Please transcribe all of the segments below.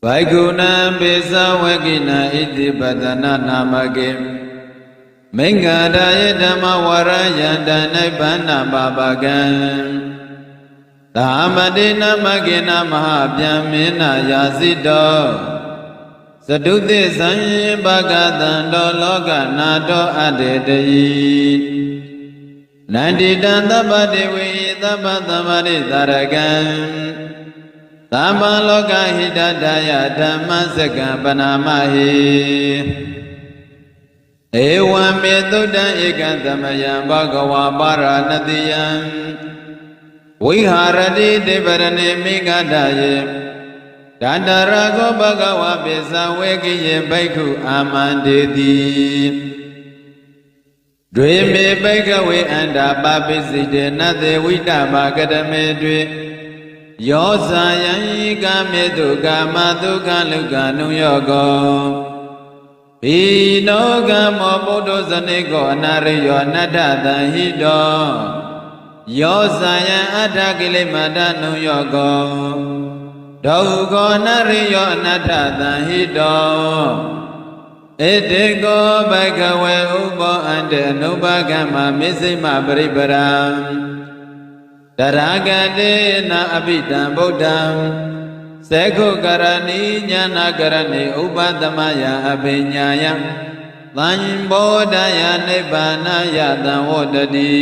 Vaikuna Pisa Wakina Iti Padana Namake Mengada Dhamma Waraya Danabana Babagan Dhamadina Magina Mahabhyamina Yasido Saduti Sanyi Bhagatando Loka Nado Adedai Nandidanta Badiwi Tapatamari Taragan Tama Loka Hidadaya Dhammasaka Panamahi Ewa Metuda Ikantamaya Bhagava Paranatiyam Viharati Devarane Mikadaye Dandarago Bhagava Pisa Vekiye Bhaikhu Amandeti Dweme Bhaikave Anda Papisite Nate Vitama Kadame Dwe Yosa Yayika Meduka Maduka Luka Nuyogo Pinoga Mobodo Zaneko Nariyo Nadada Hido Yosa Yadakile Madanu Yogo Dogo Nariyo Nadada Hido Edego Bhagave Ubo Ande Nubagama Misima Baribaram Daragade na abidam Buddham Sekho karani jnana karani Upadamaya abhinyaya Thanbodaya nibbana thanvodadi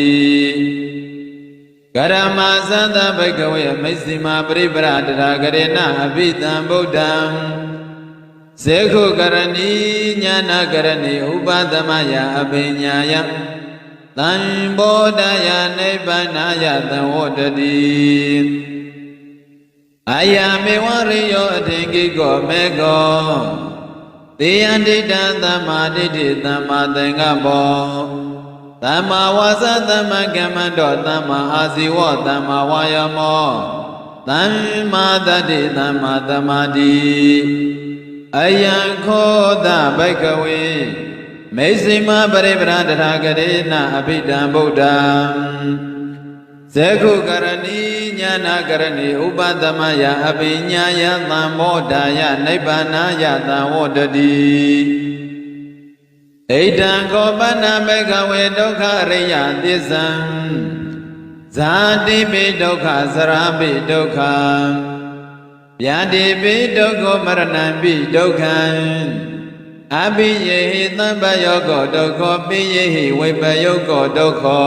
Karama santa bhagavaya Misima paripara daragade na abidam Buddham Sekho karani jnana karani Upadamaya abhinyaya Thanbodaya Nibbanaya Thanvodadi Ayame Wariyo Atingiko Mego Tiyandita Thamaditi Thamadengabo Thamma Wasa Thamma Kamando Thamma Asiwo Thamma Wayamo Thamma Dati Thamma Thamadi Ayanko Da Bhagave Mesima Paripara Daragade Abhidam Buddham Sekhu Karani Jnana Karani Upadamaya Abhinyaya Thamodaya Nibbanaya Thanvodadi Eidam Gopana Bhagave Dukkha Riya Tisam Zatipi Dukkha Sarapi Dukkha Vyadipi Dukkha Maranampi Dukkha Abhiyehi Thambayogo Dukkha Piyehi Vipayogo Dukkha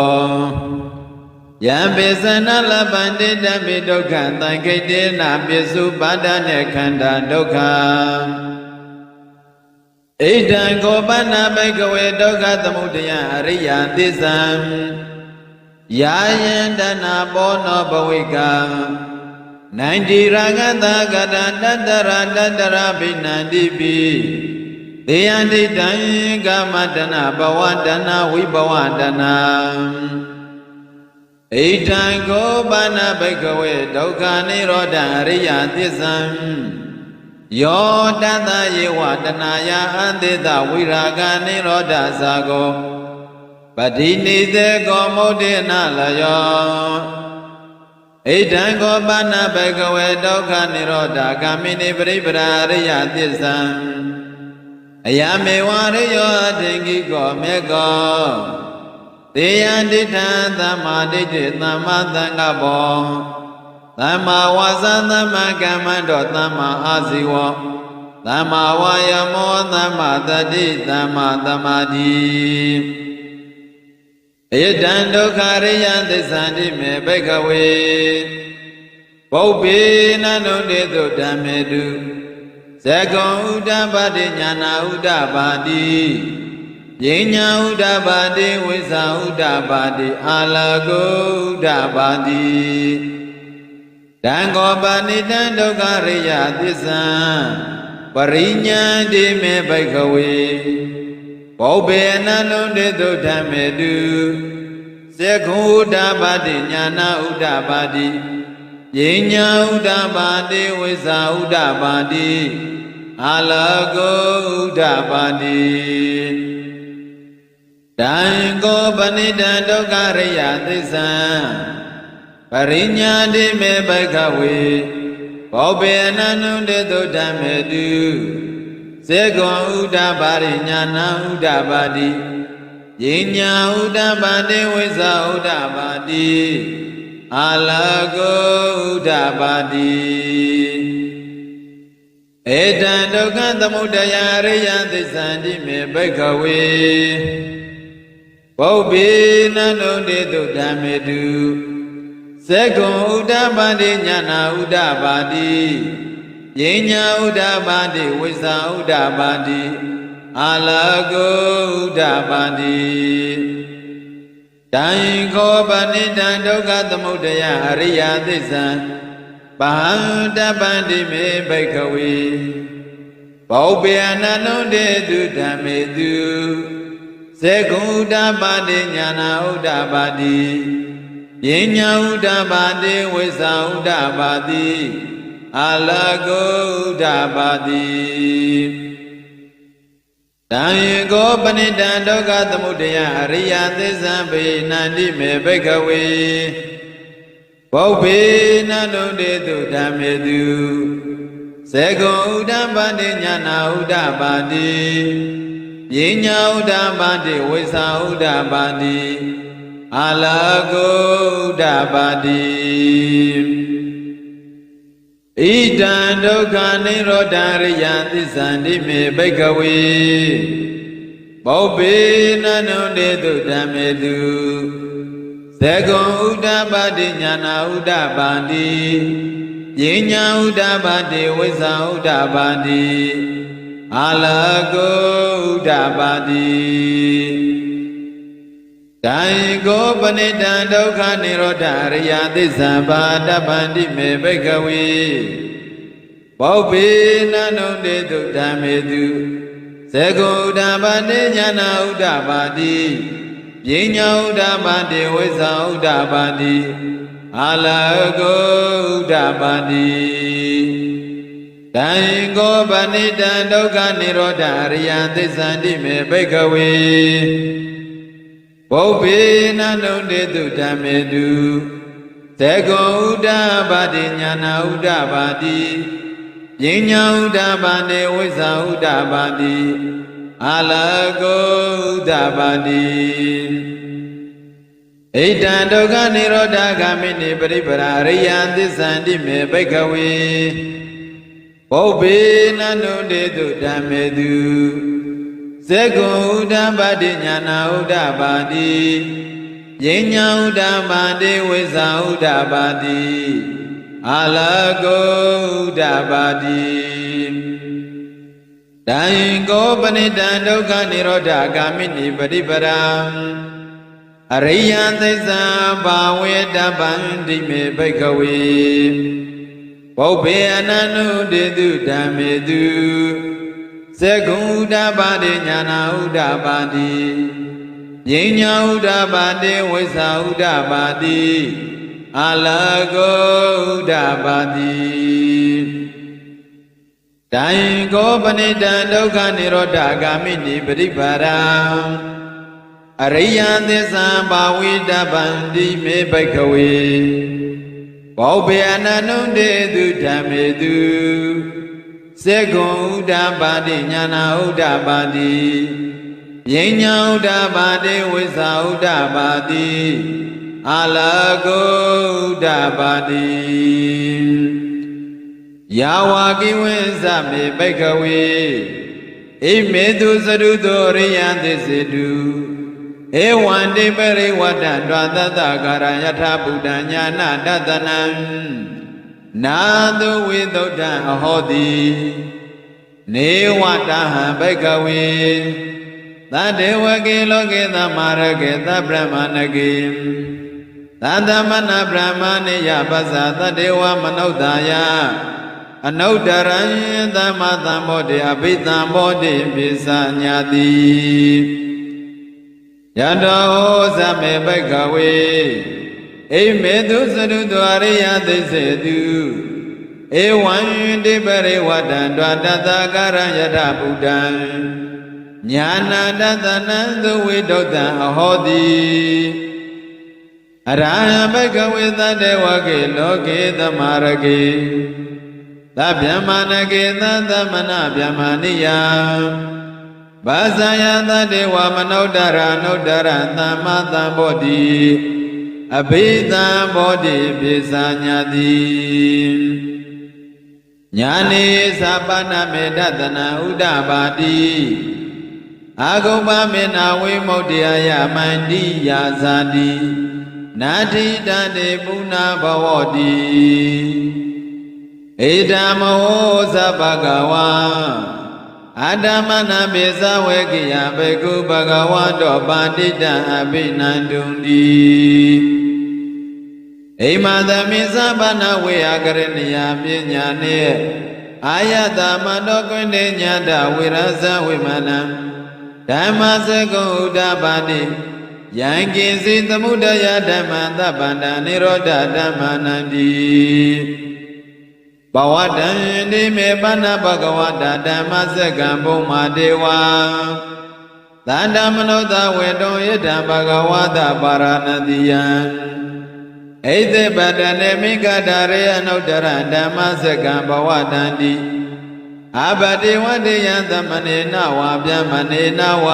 Yambisana Labandita Pi Dukkha Thankitena Pisu Padane Khanda Dukkha Eidam Gopana Bhagave Dukkha Thamudaya Ariya Tisam Yayandana Bono Bhavika Nandi Ragata Gata Dandara Binandipi Deyandi Dai Gamadana Bhavadana Vibhavadana Eidam Gopana Bhagave Dukkha Nirodha Ariya Tisam Yo Tata Yevadanaya Andita Viraga Nirodha Sago Padinite Gomodena Layo Eidam Gopana Bhagave Dukkha Nirodha Kamini Paripara Ariya Tisam Ayame Wariyo Atingiko Mego Tiyandita Thamaditi Thammadangabo Thamma Wasa Thamma Kamando Thamma Asiwo Thamma Wayamo Thamma Dati Thamma Thamadi Eidam Dukkha Riya Tisanti Me Bhagave Bhaupi Nanuditu Dhammedu Sekho Uddabadi Jnana Uddabadi Yinya Uddabadi Visa Uddabadi Alago Uddabadi Dangopani Dukkha Riya Tisam Parinyadi Me Bhagave Bhaupi Nanuditu Dhammedu Sekho Uddabadi Jnana Uddabadi Yinya Uddabadi Visa Uddabadi Alago Uddabadi Dango Panita Dukkha Riya Tisam Parinyadi Me Bhagave ဘောဘေနန္နုတေတုဓမ္မေတုစေကွန်ဥဒ္ဒပါရိညာဏဥဒ္ဒပါတိယိညာဥဒ္ဒပါတိဝိဇာဥဒ္ဒပါတိအာလကောဥဒ္ဒပါတိဧတံဒုက္ခသမုဒယအရိယသစ္စာတိမေဘိက္ခဝေဘောဘေနန္နုတေတုဓမ္မေတုစေကွန်ဥဒ္ဒပါတိညာဏဥဒ္ဒပါတိယိညာဥဒ္ဒပါတိဝိဇာဥဒ္ဒပါတိအာလကောဥဒ္ဒပါတိတံခောပဏိတံဒုက္ခသမုဒယအရိယသစ္စာပဟံတပန္တိမေဘိက္ခဝေဘောဘေအနန္နုတေတုဓမ္မေတုစေကွန်ဥဒ္ဒပါတိညာဏဥဒ္ဒပါတိယိညာဥဒ္ဒပါတိဝိဇာဥဒ္ဒပါတိအာလကောဥဒ္ဒပါတိတံကောပဏိတံဒုက္ခသမုဒယအရိယသစ္စာဘေနန္တိမေဘိက္ခဝေဘောဘေနန္နုတေတုဓမ္မေတုစေကွန်ဥဒ္ဒပါတိညာဏဥဒ္ဒပါတိယိညာဥဒ္ဒပါတိဝိဇာဥဒ္ဒပါတိအာလကောဥဒ္ဒပါတိဣဒံဒုက္ခនិရောဓရိယသစ္စာတိမေဘိက္ခဝေဘောဘေနန္နုတေတုဓမ္မေတုစေကွန်ဥဒ္ဒပါတိညာဏဥဒ္ဒပါတိယိညာဥဒ္ဒပါတိဝိဇာဥဒ္ဒပါတိအာလကောဥဒ္ဒပါတိတံကောပဏိတံဒုက္ခនិရောဓရိယသစ္စာဘာတပန္တိမေဘိက္ခဝေဘောဘေနန္နုတေတုဓမ္မေတုစေကွန်ဥဒ္ဒပါတိညာဏဥဒ္ဒပါတိယိညာဥဒ္ဒပါတိဝိဇာဥဒ္ဒပါတိအာလကောဥဒ္ဒပါတိတံကောပဏိတံဒုက္ခនិရောဓရိယသစ္စာတိမေဘိက္ခဝေဘောဘေနန္နုတေတုဓမ္မေတုစေကွန်ဥဒ္ဒပါတိညာဏဥဒ္ဒပါတိယိညာဥဒ္ဒပါတိဝိဇာဥဒ္ဒပါတိအာလကောဥဒ္ဒပါတိဣဒံဒုက္ခនិရောဓဂာမိနိပရိပရာရိယသစ္စာတိမေဘိက္ခဝေဘောဘေနန္နုတေတုဓမ္မေတုစေကွန်ဥဒ္ဒပါတိညာဏဥဒ္ဒပါတိယိညာဥဒ္ဒပါတိဝိဇာဥဒ္ဒပါတိအာလကောဥဒ္ဒပါတိတံကောပဏိတံဒုက္ခនិရောဓဂာမိနိပရိပရာအရိယသစ္စာဘာဝေတပန္တိမေဘိက္ခဝေဘောဘေအနန္နုတေတုဓမ္မေတုစေကွန်ဥဒ္ဒပါတိညာဏဥဒ္ဒပါတိယိညာဥဒ္ဒပါတိဝိဇာဥဒ္ဒပါတိအာလကောဥဒ္ဒပါတိတံကောပဏိတံဒုက္ခនិရောဓဂာမိနိပရိပါရံအရိယသစ္စာဘာဝိတပန္တိမေဘိက္ခဝေဘောဘေအနန္နုတေတုဓမ္မေတုစေကွန်ဥဒ္ဒပါတိညာဏဥဒ္ဒပါတိယိညာဥဒ္ဒပါတိဝိဇာဥဒ္ဒပါတိအာလကောဥဒ္ဒပါတိယာဝကိဝိဇမေဘိက္ခဝေဣမေတုသရုတောရိယသစ္စေတုဧဝံတိပရိဝတ္တဒွါသတ္တကာရယထာဗုဒ္ဓညာနာတတနံနာတုဝိသုဒ္ဓံအဟောတိနေဝတဟံဘိက္ခဝေသတ္တေဝကေလောကေသမာရကေသဗ္ဗမဏကေသတ္တမနဗြဟ္မဏိယပဇာသတ္တေဝမနုဿာယအနုတရံသမသံဘောတိအဘိသံဘောတိပိစညာတိယတောသမေဘိက္ခဝေဣမေတုသရုတောအရိယသစ္စေတုဧဝံတိပရိဝတ္တံဒွါတတကာရယထဗုဒ္ဓံညာနာတတနံသုဝိတုတံအဟောတိအရဟံဘိက္ခဝေသတ္တေဝကေလောကေသမာရကေ သဗျမနကေသသမနဗျမနိယဘာဇာယသတေဝမနုဿရနုဿရသမ္မာသမ္ဗောဓိအဘိသံဘောဓိပိစာညာတိညာနေသဗ္ဗနမေတ္တနာဥဒ္ဒဘာတိအာဂုပ္ပမေနဝိမု ക്തി ယမန္တိယာဇာတိနာတိတံတေပုဏ္ဏဘဝတိဧတမောသဗ္ဗကဝါအာတမနာပိသဝေကိယဘေကုဘဂဝါတောပါတိတံအဘိနန္တုံတိအိမသမိသဗ္ဗနာဝေယကရဏီယပညာနှင့်အာယတမတောကွင်းတေညာတဝိရဇဝိမနံဓမ္မစကုဥဒ္ဒပါတိယံကိစီသမုဒယဓမ္မသဗ္ဗန္တနိရောဓဓမ္မနန္တိဘဝတံတိမေပဏ္ဏဘဂဝတာဓမ္မစကံဘုံမာဒေဝံသန္တမနောသဝေတောယတံဘဂဝတာပါရဏတိယံဣသေပတနေမိဂဒရေအနုတ္တရဓမ္မစကံဘဝတံတိအဘတိဝတေယံသမနေနဝဗျမနေနဝ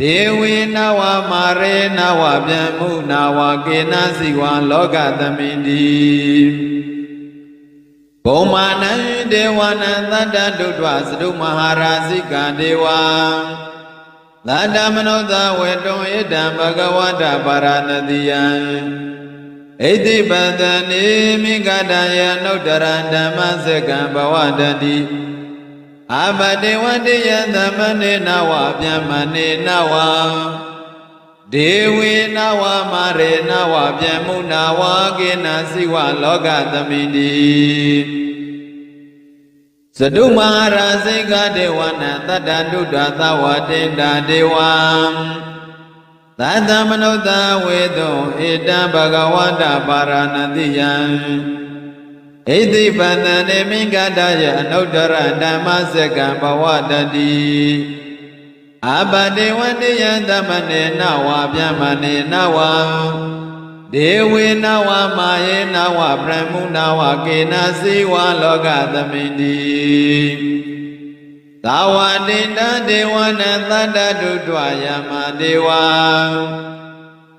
ဒေဝေနဝမာရေနဝဗျမုနဝကေနစီဝံလောကသမိန္တိဘုံမာနံဒေဝနံသတ္တတုတ္တသတုမဟာရာဇိကဒေဝံသတ္တမနောသဝေတောဣဒံဘဂဝတပါရဏတိယံဣတိပတနေမိဂဒယနုတ္တရဓမ္မစကံဘဝတတိအဘတေဝတေယသမနေနဝဗျမနေနဝဒေဝေနဝမာရေနဝဗျမုနဝကေနစီဝလောကသမိန္တိသတုမဟာရာဇိကဒေဝနာတတ္တတုတ္တသဝတေတာဒေဝံသတ္တမနုဿဝေတောဧတံဘဂဝတပါရဏတိယံဣတိပတနေမိဂဒယအနုတ္တရဓမ္မစကံဘဝတတိအဘတေဝတေယံသမနေနဝဗျမနေနဝဒေဝေနဝမာယေနဝဗြဟ္မုနဝကေနစီဝလောကသမိန္တိသာဝတိတံဒေဝနံသတ္တတုတ္တယမဒေဝံ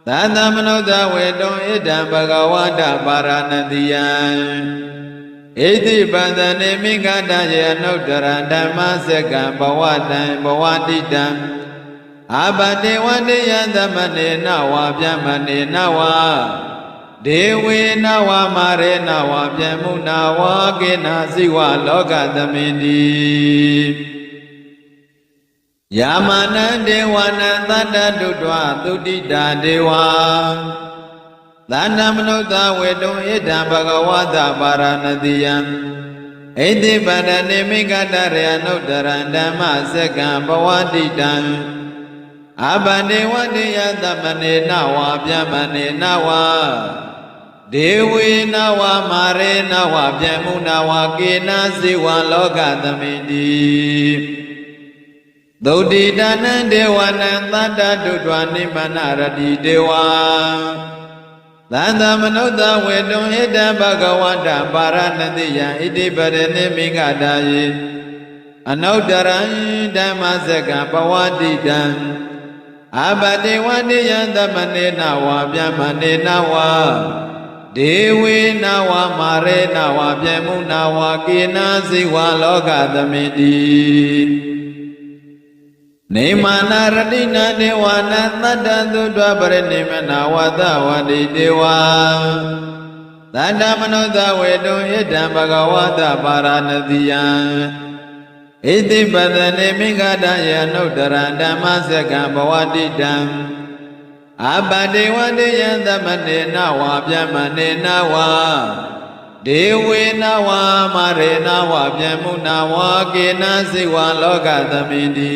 သတ္တမနုဿဝေတောဣဒံဘဂဝတပါရဏတိယံဣတိပတနေမိဂဒယေအနုတ္တရဓမ္မစကံဘဝတံဘဝတိတံအဘတေဝတေယံသမနေနဝဗျမနေနဝဒေဝေနဝမာရေနဝဗျမုနဝကေနစီဝလောကသမိန္တိယာမနံဒေဝနံသတ္တတုတ္တသုတိတာဒေဝံသန္တမနုဿဝေတောဣဒံဘဂဝတပါရဏတိယံဣတိပတနေမိဂဒရေအနုတ္တရဓမ္မစကံဘဝတိတံအဘဒေဝတေယသမနေနဝဗျမနေနဝဒေဝေနဝမာရေနဝဗျမုနဝကေနစီဝံလောကသမိန္တိသုတိတနံဒေဝနံသတ္တတုတ္တနိဗ္ဗာနရတိဒေဝံသန္တမနုဿဝေတောဣဒံဘဂဝတပါရဏတိယံဣတိပရဏိမိဂဒယေအနုတ္တရံဓမ္မစကံဘဝတိတံအဘတေဝတေယံသမနေနဝဗျမနေနဝဒေဝေနဝမာရေနဝဗျမုနဝကေနစီဝလောကသမိန္တိနေမာနာရတိနာဒေဝနာသတ္တသုတ္တပရိနိမနာဝတဝတိဒေဝံသတ္တမနုဿဝေတောဣဒံဘဂဝတပါရဏတိယံဣတိပတနေမိဂဒယေအနုတ္တရဓမ္မစကံဘဝတိတံအဘတေဝတေယံသမနေနဝဗျမနေနဝဒေဝေနဝမာရေနဝဗျမုနဝကေနစီဝလောကသမိန္တိ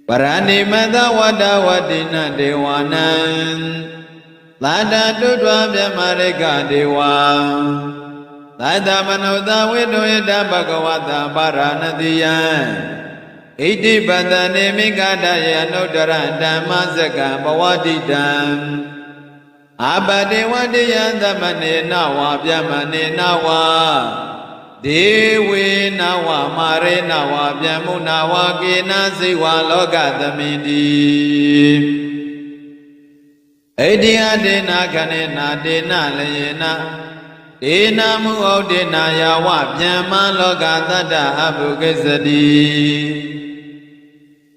ပရဏိမတဝတ္တဝတိနဒေဝနံသတ္တတုတ္တဗျမရိကဒေဝံသတ္တမနုဿဝေတောဣဒံဘဂဝတပါရဏတိယံဣတိပတနေမိဂဒယေအနုတ္တရဓမ္မစကံဘဝတိတံ อาปฏิวัติยันตมเนนาวาပြมเนนาวาเดเวนาวามาเรนาวาပြมุนาวาเกนะสิวาโลกตมินติเอติยเดนะคเนนะเดนะลเยนะเดนะมุဩเดนะยาวะပြมโลกตัตตะอภุกิสติ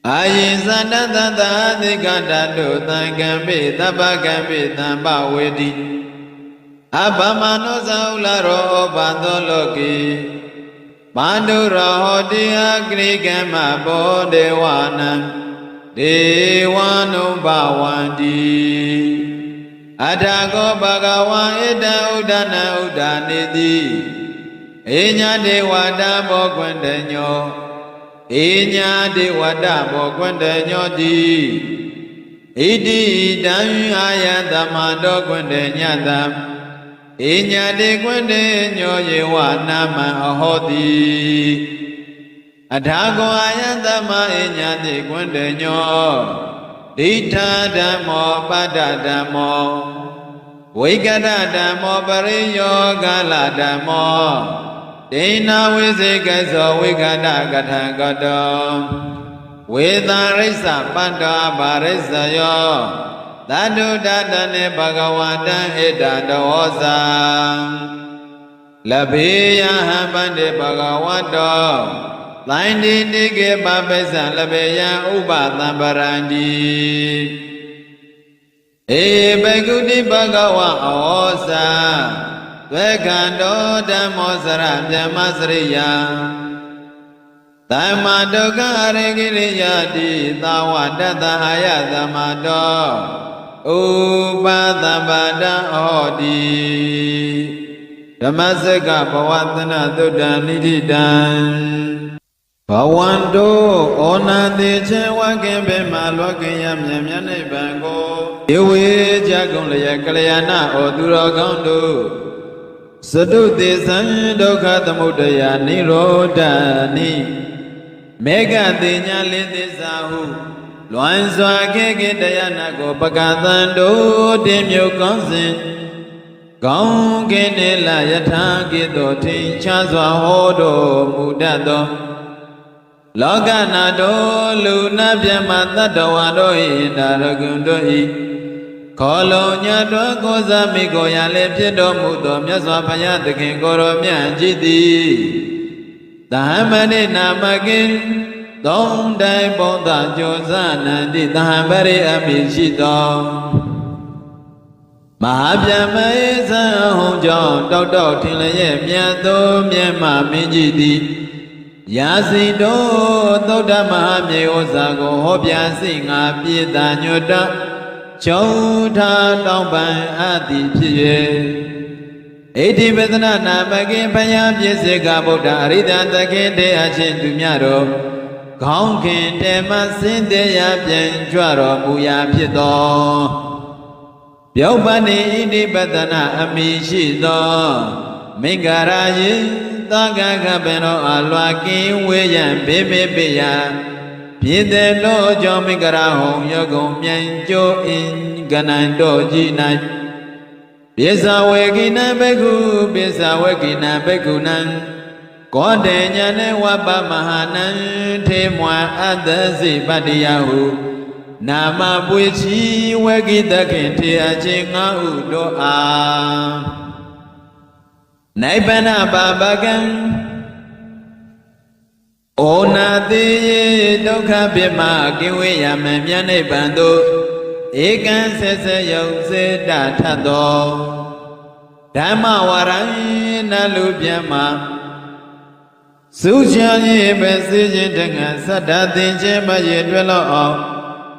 อายิสันตตาธิกตตุตังกัมปิตัปปกัมปิตัมปเวติอัปปมานุสาวลโรปัตโตโลกีปันตุโรโหติอักขิกัมมะโพเดวานังเดวานุภาวันติอัตถโกภะคะวะเอตังอุดานังอุดานิติเอญะเทวตาโภควันตโญเอญาเทวตาโภควันตโญติอิติตังอายัตมะโตควันตญะตัมเอญาเทควันตโญเยวะนามังอโหติอัฏฐโกอายัตมะเอญาเทควันตโญดิฏฐาธัมโมปัฏฐธัมโมဝိကတဓမ္မောပရိယောဂလဓမ္မောဒိဏဝိစေကသောဝိကတကထံကတောဝေသရိစ္ဆပတ္တဘာရိစ္ဆယောသတ္တုတတနေဘဂဝတံဣဒတောဇံလဘေယဟံပန္တိဘဂဝတောသန္တိတိကေပပိစ္ဆလဘေယဥပသံပရန္တိเอเบกุติภะคะวะอโหสะเวกันโตธัมโมสระพมสริยาธัมมะทุกขะอริกิริยติตาวะตัตตะอายัตมะโตอุปตัมปะตะโหติဓမ္မစကဘဝတနာသုတ္တနိတိတံဘဝန္တောဩနာတိချေဝကိဘေမလောကိယမြင်မြတ်နိဗ္ဗာန်ကိုဧဝေကြကုန်လျက်ကလျာဏဩသူတော်ကောင်းတို့သတုတေသံဒုက္ခသမုဒယနိရောဓနိမေဃတိညာလေးသစ္စာဟုလွန်စွာခေခေတရားနာကိုပကသံတို့တင်မြုပ်ကောင်းစဉ်ကောင်းကင်နေလယထာကိတောထင်ရှားစွာဟောတော်မူတတ်သောလောကနာတို့လူနာပြမတတ္တဝါတို့၏ဒါရဂုံတို့၏ခေါ်လုံညတော်ကိုးစားမိကိုရလည်းဖြစ်တော်မူသောမြတ်စွာဘုရားသခင်ကိုယ်တော်မြတ်ကြီးသည်သဟမဏိနာမကိသုံးတိုင်းဘုံသာကြိုးစားနန္တိသဟံပရိအမိရှိသောမဟာဗျမဧဇံဟုံကြောင့်တောက်တောက်ထင်လျက်မြတ်သောမြတ်မမင်းကြီးသည်ယာစီတော်သုဒ္ဓမဟာမြေဩဇာကိုဟောပြစိငါပြေတာညွတ်တချုံထားတောင်းပန်အပ်သည်ဖြစ်၍ဣတိပဒနာနာမကိဘယပြည့်စေကဗုဒ္ဓအရိဒသခင်တရားချင်းသူမြတ်တော်ခေါင်းခင်တေမစင်တရားပြန်ကြွတော်မူရာဖြစ်သောပြောပန်ဣတိပဒနာအမိရှိသောမင်္ဂရာယေသောကကပင်တော်အလွာကင်းဝေးရန်ဘေးဘေးပေယပြည်တဲ့လို့ကြောင့်မင်္ဂရာဟုံယောကုံမြန်ကျိုးအင်ကနန်တော်ကြီး၌ပိဿဝေကိနဘေကုပိဿဝေကိနဘေကုနံကောတေညာနေဝပမဟာနံထေမွာအတ္တစိပတ္တိယဟုနာမပွေချီဝေကိတခင်ထေအချင်းငါဟုတို့အားနိဗ္ဗာန်ပါပကံဩနာတိဒုက္ခပြမကိဝေယမံမြတ်နိဗ္ဗာန်သို့ဧကံဆက်ဆက်ယုံစေတထသောဓမ္မဝရံနလူပြမစုချာရေးပဲစေခြင်းတငါသတ္တသင်ခြင်းမရေတွဲလောက်အောင်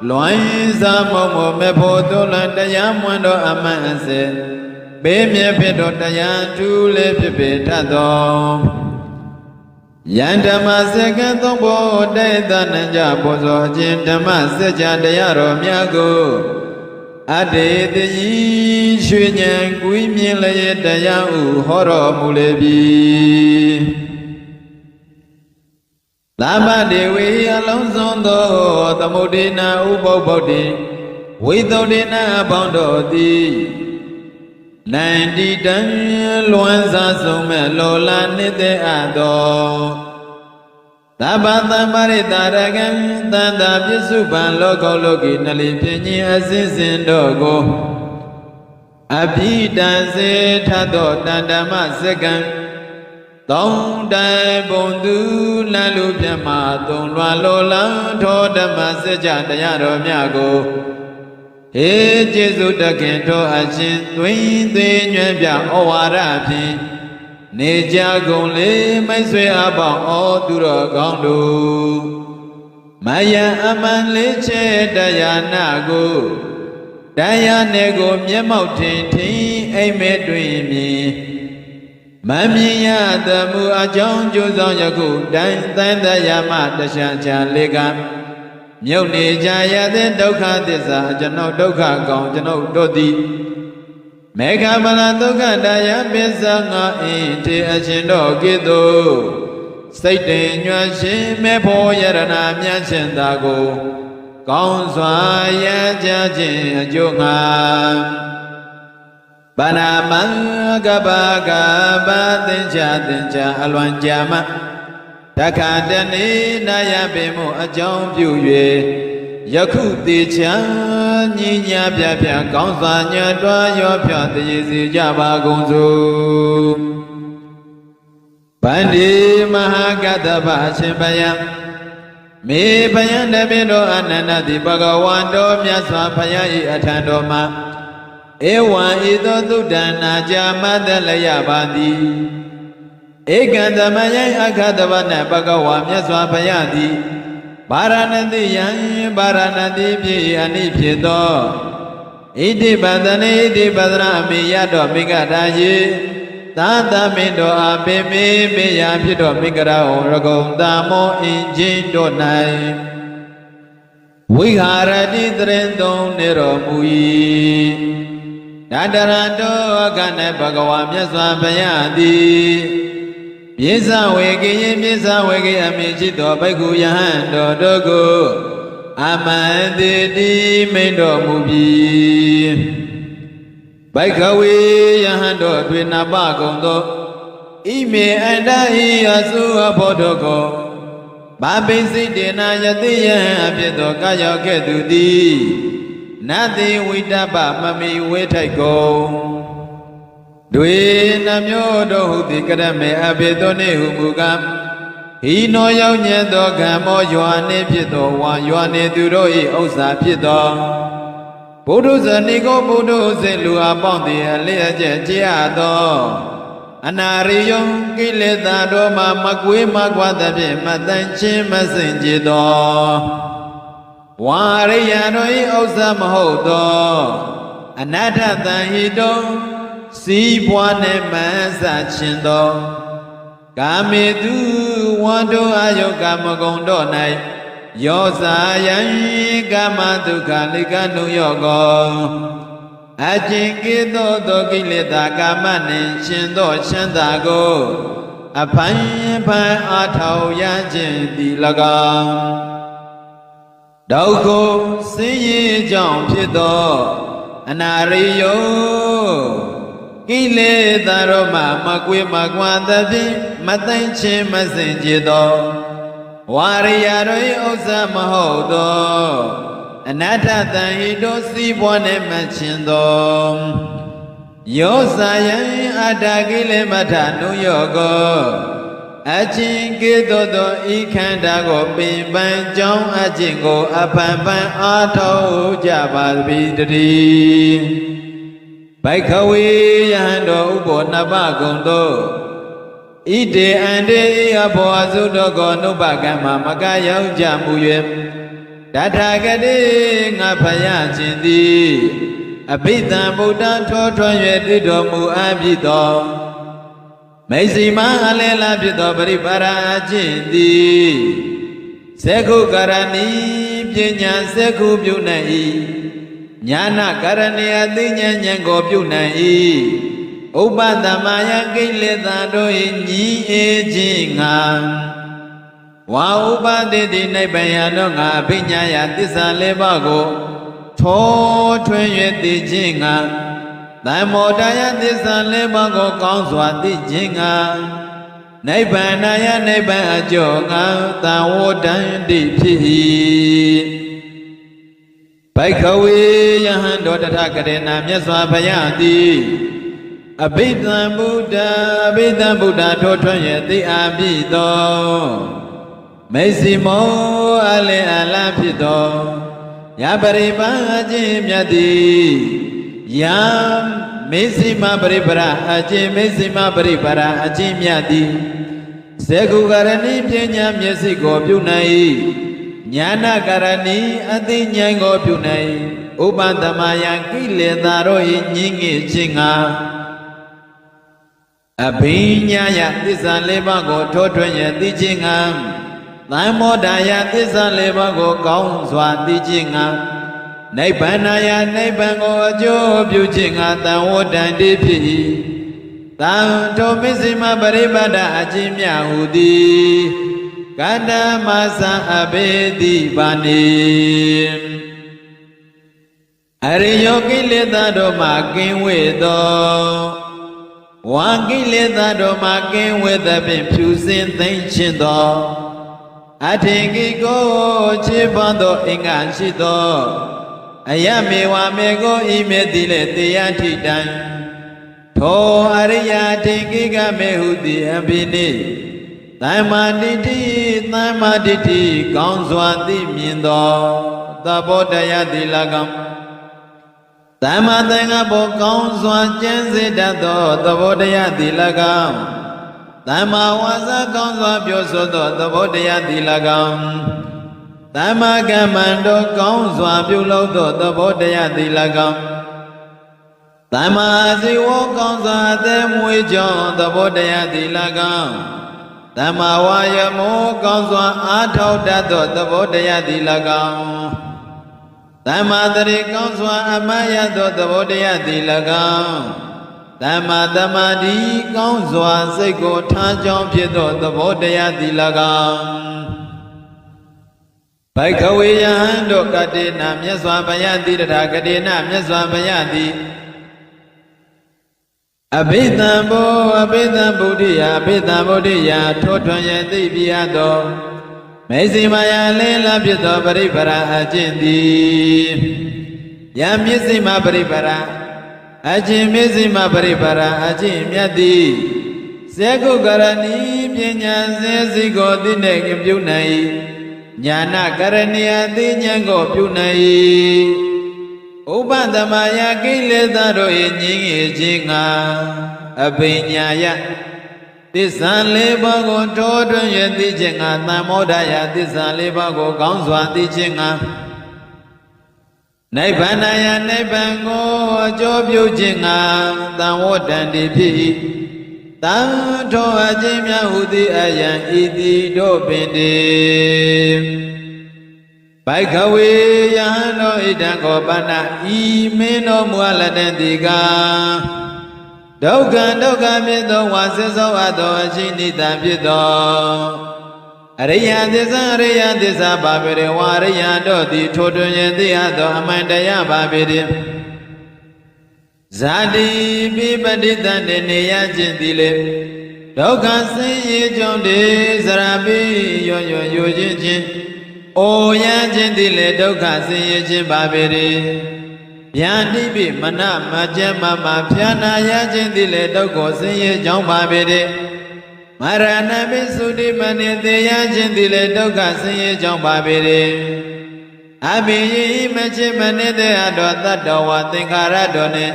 လွန်စားမုံမမေဖို့သွလန်တရားမွန်းတော်အမှန်အစေဘေးမြဲဖြစ်တော်တရားထူးလေးဖြစ်ပေတတ်သောယန္ဓမ္မစကံသုံးဖို့တေသနံကြဘောဇောအချင်းဓမ္မစัจ जा တရားတော်များကိုအတေတိရွှေဉဏ်ကွီးမြင်လျက်တရားဥဟောတော်မူလေပြီသမ္ပတေဝေအလုံးစုံသောသမုဒိနာဥပုပ္ပုဒ္ဓိဝိသုဒ္ဓိနာအပေါင်းတို့သည် နိုင်တီတံလွမ်းစားဆုံးမဲ့လောလာနေတဲ့အတော်သဗ္ဗသမ္ပါရိတာရကံတန်တာပစ္စုပန်လောကောလောကီနလိပြင်းခြင်းအစဉ်စဉ်တို့ကိုအဘိတံစေထသောတန်တမစကံသုံးတိုင်ပုံသူလမ်းလူပြမသုံးလွာလောလံထောဓမ္မစကြတရားတော်မြတ်ကိုဟေကျေစုတခင်ထောအရှင်သွင်းသေးညွှန်ပြဩဝါဒဖြင့်နေကြကုန်လေမိတ်ဆွေအပေါင်းဩသူတော်ကောင်းတို့မယံအမှန်လေးချေတရားနာကိုတရားနဲ့ကိုမျက်မှောက်ထင်ထင်အိမ်မဲတွင်မြင်မမြင်ရသမှုအကြောင်းကျိုးဆောင်ယခုတိုင်းသံတရားမှတခြားချာလေးကမြုပ်နေကြရတဲ့ဒုက္ခသစ္စာကျွန်ုပ်ဒုက္ခကောင်ကျွန်ုပ်တို့သည်မေဃမလဒုက္ခတရားပစ္စငါအင်းတေအရှင်တော်ကဲ့သို့စိတ်တင်ညွှန်ရှင်မေဖို့ယရဏမြတ်ရှင်သာကိုကောင်းစွာရကြခြင်းအကျိုးငါဗနာမံကပကပသင်္ချအလွန်ကြာမတခါတနေ့နာယပေမှုအကြောင်းပြု၍ယခုတေချာညီညာပြပြကောင်းစွာညွတ်တော်ရောဖြတည်စေကြပါကုန်စို့ဗန္ဒီမဟာကတ္တဗအရှင်ဘယံမေဘယံတပိတောအနန္တတိဘဂဝန္တောမြတ်စွာဘုရား၏အထံတော်မှာဧဝံဤသို့သုဒ္ဓနာကြမတ္တလယပါသည်ဧကံသမယံအခတဝနဘဂဝါမြတ်စွာဘုရားသည်ဗာရာဏသီယံဗာရာဏသီပြည်အနိဖြစ်သောဣတိပတနေဣတိပတရအမိယတော်မိဂရာယေသာသမင်တော်အပေမေမေယဖြစ်တော်မိဂရာဟောရကုံတာမောအင်ချင်းတို့၌ဝိဟာရတိတရင်သုံးနေတော်မူ၏တတရတောကနဲ့ဘဂဝါမြတ်စွာဘုရားသည်ပြေဇဝေကိယပြေဇဝေကိအမိရှိသောဘိက္ခုယဟန်တော်တို့ကိုအမန္တိတိမိန်တော်မူပြီးဘိက္ခဝေယဟန်တော်တွင်နပကုံသောဣမေအန္တဤအစုအဖို့တို့ကိုဘာပိစိတေနာယတိယဟန်အဖြစ်သောကာယောကဲ့သို့သည်နတ္တိဝိတ္တပမမီဝေထိုက်ကုန်တွေနှမျိုးတို့ဟုသည်ကရမေအဘိသောနေဟုမူကားဟိနောရောက်ညံသောကံမောယွာနေဖြစ်သောဝါယွာနေသူတို့၏ဥစ္စာဖြစ်သောဘုဒ္ဓဇနိကောဘုဒ္ဓစေလူအပေါင်းသည်အလျက်ကျကြရသောအနာရိယံကိလေသာတို့မှမကွေးမကွာသဖြင့်မတန်ချင်းမစင်ကြသောဝါရိယတို့၏ဥစ္စာမဟုတ်သောအနတ္ထတန်ဟိတောစီးပွားနှင့်မဆခြင်းသောကာမေတုဝန္တောအယုကာမဂုံတို့၌ယောဇာယံကာမဒုက္ခလိကနုယောကောအကျင့်ကိသောကိလေသာကာမနှင့်ရှင်သောချမ်းသာကိုအဖန်ဖန်အားထောက်ရခြင်းသည်၎င်းဒုက္ခဆင်းရဲကြောင့်ဖြစ်သောအနာရိယောကိလေသာတို့မှမကွေးမကွာသဖြင့်မသိချင်းမစင်ကြသောဝါရိယတို့၏ဥစ္စာမဟုတ်သောအနတ္ထတန်ဟိတောစီးပွားနှင့်မချင်းသောယောဇာယံအတ္တကိလေမထနုယောကောအချင်းကေသောဤခန္ဓာကိုပင်ပန်းကြောင်းအချင်းကိုအဖန်ဖန်အားထုတ်ကြပါသည်တည်းဘိက္ခဝေယဟန်တော်ဥပောနပကုံတို့ဣတေအန္တေအဘောအစုတော်ကိုနုပကံမှာမကရောက်ကြမူ၍တထာဂတိငါဖယားခြင်းသည်အဘိဓမ္ဗုဒ္ဓထောထွန်း၍တည်တော်မူအပ်ပြီးသောမိတ်စီမအလဲလာဖြစ်သောပရိပါရအခြင်းသည်သက္ခုကရဏီပညာသက္ခုပြုနိုင်၏ညာနာကရဏီအသိဉာဏ်ဉာဏ်ကိုပြုနိုင်၏ဥပတမယကိလေသာတို့၏ညီအေခြင်းငါဝါဥပတိတိနိဗ္ဗာန်တို့ငါအဘိညာယသစ္စာလေးပါးကိုထောထွင်း၍သိခြင်းငါ Thy Modaya Disaleba Gong Swati Jinga Naibanaya Naiba Ajonga Tawodan Dipi Paikawi Yahando Takarena Myaswa Payati Abhitam Buddha Totoya the Abhido Mesimo Ale Alapido Yabariba Jimyadi Yam Mesima Baribara Aji Mesima Baribara Ajimyadi Segugarani Pinya Myasiko Punai Nyana Karani Adi Nyango Punai Ubandamaya Kile Daro Nyingi Chinga Abinyaya Disaleba Totoya Dijinga Namodaya Disaleba Gong Swati Jinga Naibanaya Naibango Jo Bujinga Tawodan Dipi Tanto Misima Baribada Ajimya Hudi Kanda Masa Abedi Bani Ariyoki Leda Makin Wedo Waki Leda Makin with the Pimpusin Thinshindo Atingi Go Chibando Inganshido Ayame Wamego Imedile Tiatidan To Aria Tingiga Mehudi Abini Tamaditi, Kanswati Mindo, Tabodaya Dilagam Tamadanga Bokanswa Jensidato, Tabodaya Dilagam Tamawaza Kanswa Biosoto, Tabodaya Dilagam Tamagamando Kanswa Buloto, Tabodaya Dilagam Tamaziwo Kanswa Temuijon, Tabodaya Dilagam Tamawaya Mo Kanswa Atau Dato Tabodaya Dilagam Tamadari Kanswa Amaya Do Tabodaya Dilagam Tamadamadi Kanswa Seko Tanjong Pieto Tabodaya Dilagam Paikawiya Hando Kadena Myaswa Bayati Kadena Myaswa Bayati Abhitambo Buddhiya Totwanya Dibiado Mesimaya Lela Pito Paripara Ajindi Yamisima Paripara Ajimizima Paripara Ajimyadi Seko Garani Pinya Sesigo Dinek Punai Nyana Karani Adi Nyango Punai Ubandamaya Kileda Nyingi Jinga Abinyaya Disaleba Go Todon Yeti Jinga Namodaya Disaleba Go Kanswati Jinga Naibanaya Naibango Jobyu Jinga Tawodan Dipi Tanto Ajimya Hudi Ayan Idi Dobindi Paikawi Yahano Idango Bana Imeno Mualadendiga Doga Mido Wasiso Ado Ajinita Pido Ariya Disa Babiri Wariya Dodi Todunye Diado Amandaya Babiri Zadi Bibadita Niya Jindile Doga Siye Jondi Zarabi Yo Jinjin Oya Jindile Doka Siye Babiri Yandibi Mana Majema Mapiana Yajindile Doko Siye Jong Babiri Marana Bisudi Manite Yajindile Doka Siye Jong Babiri Abi Machi Manite Adota Dawa Tinkara Done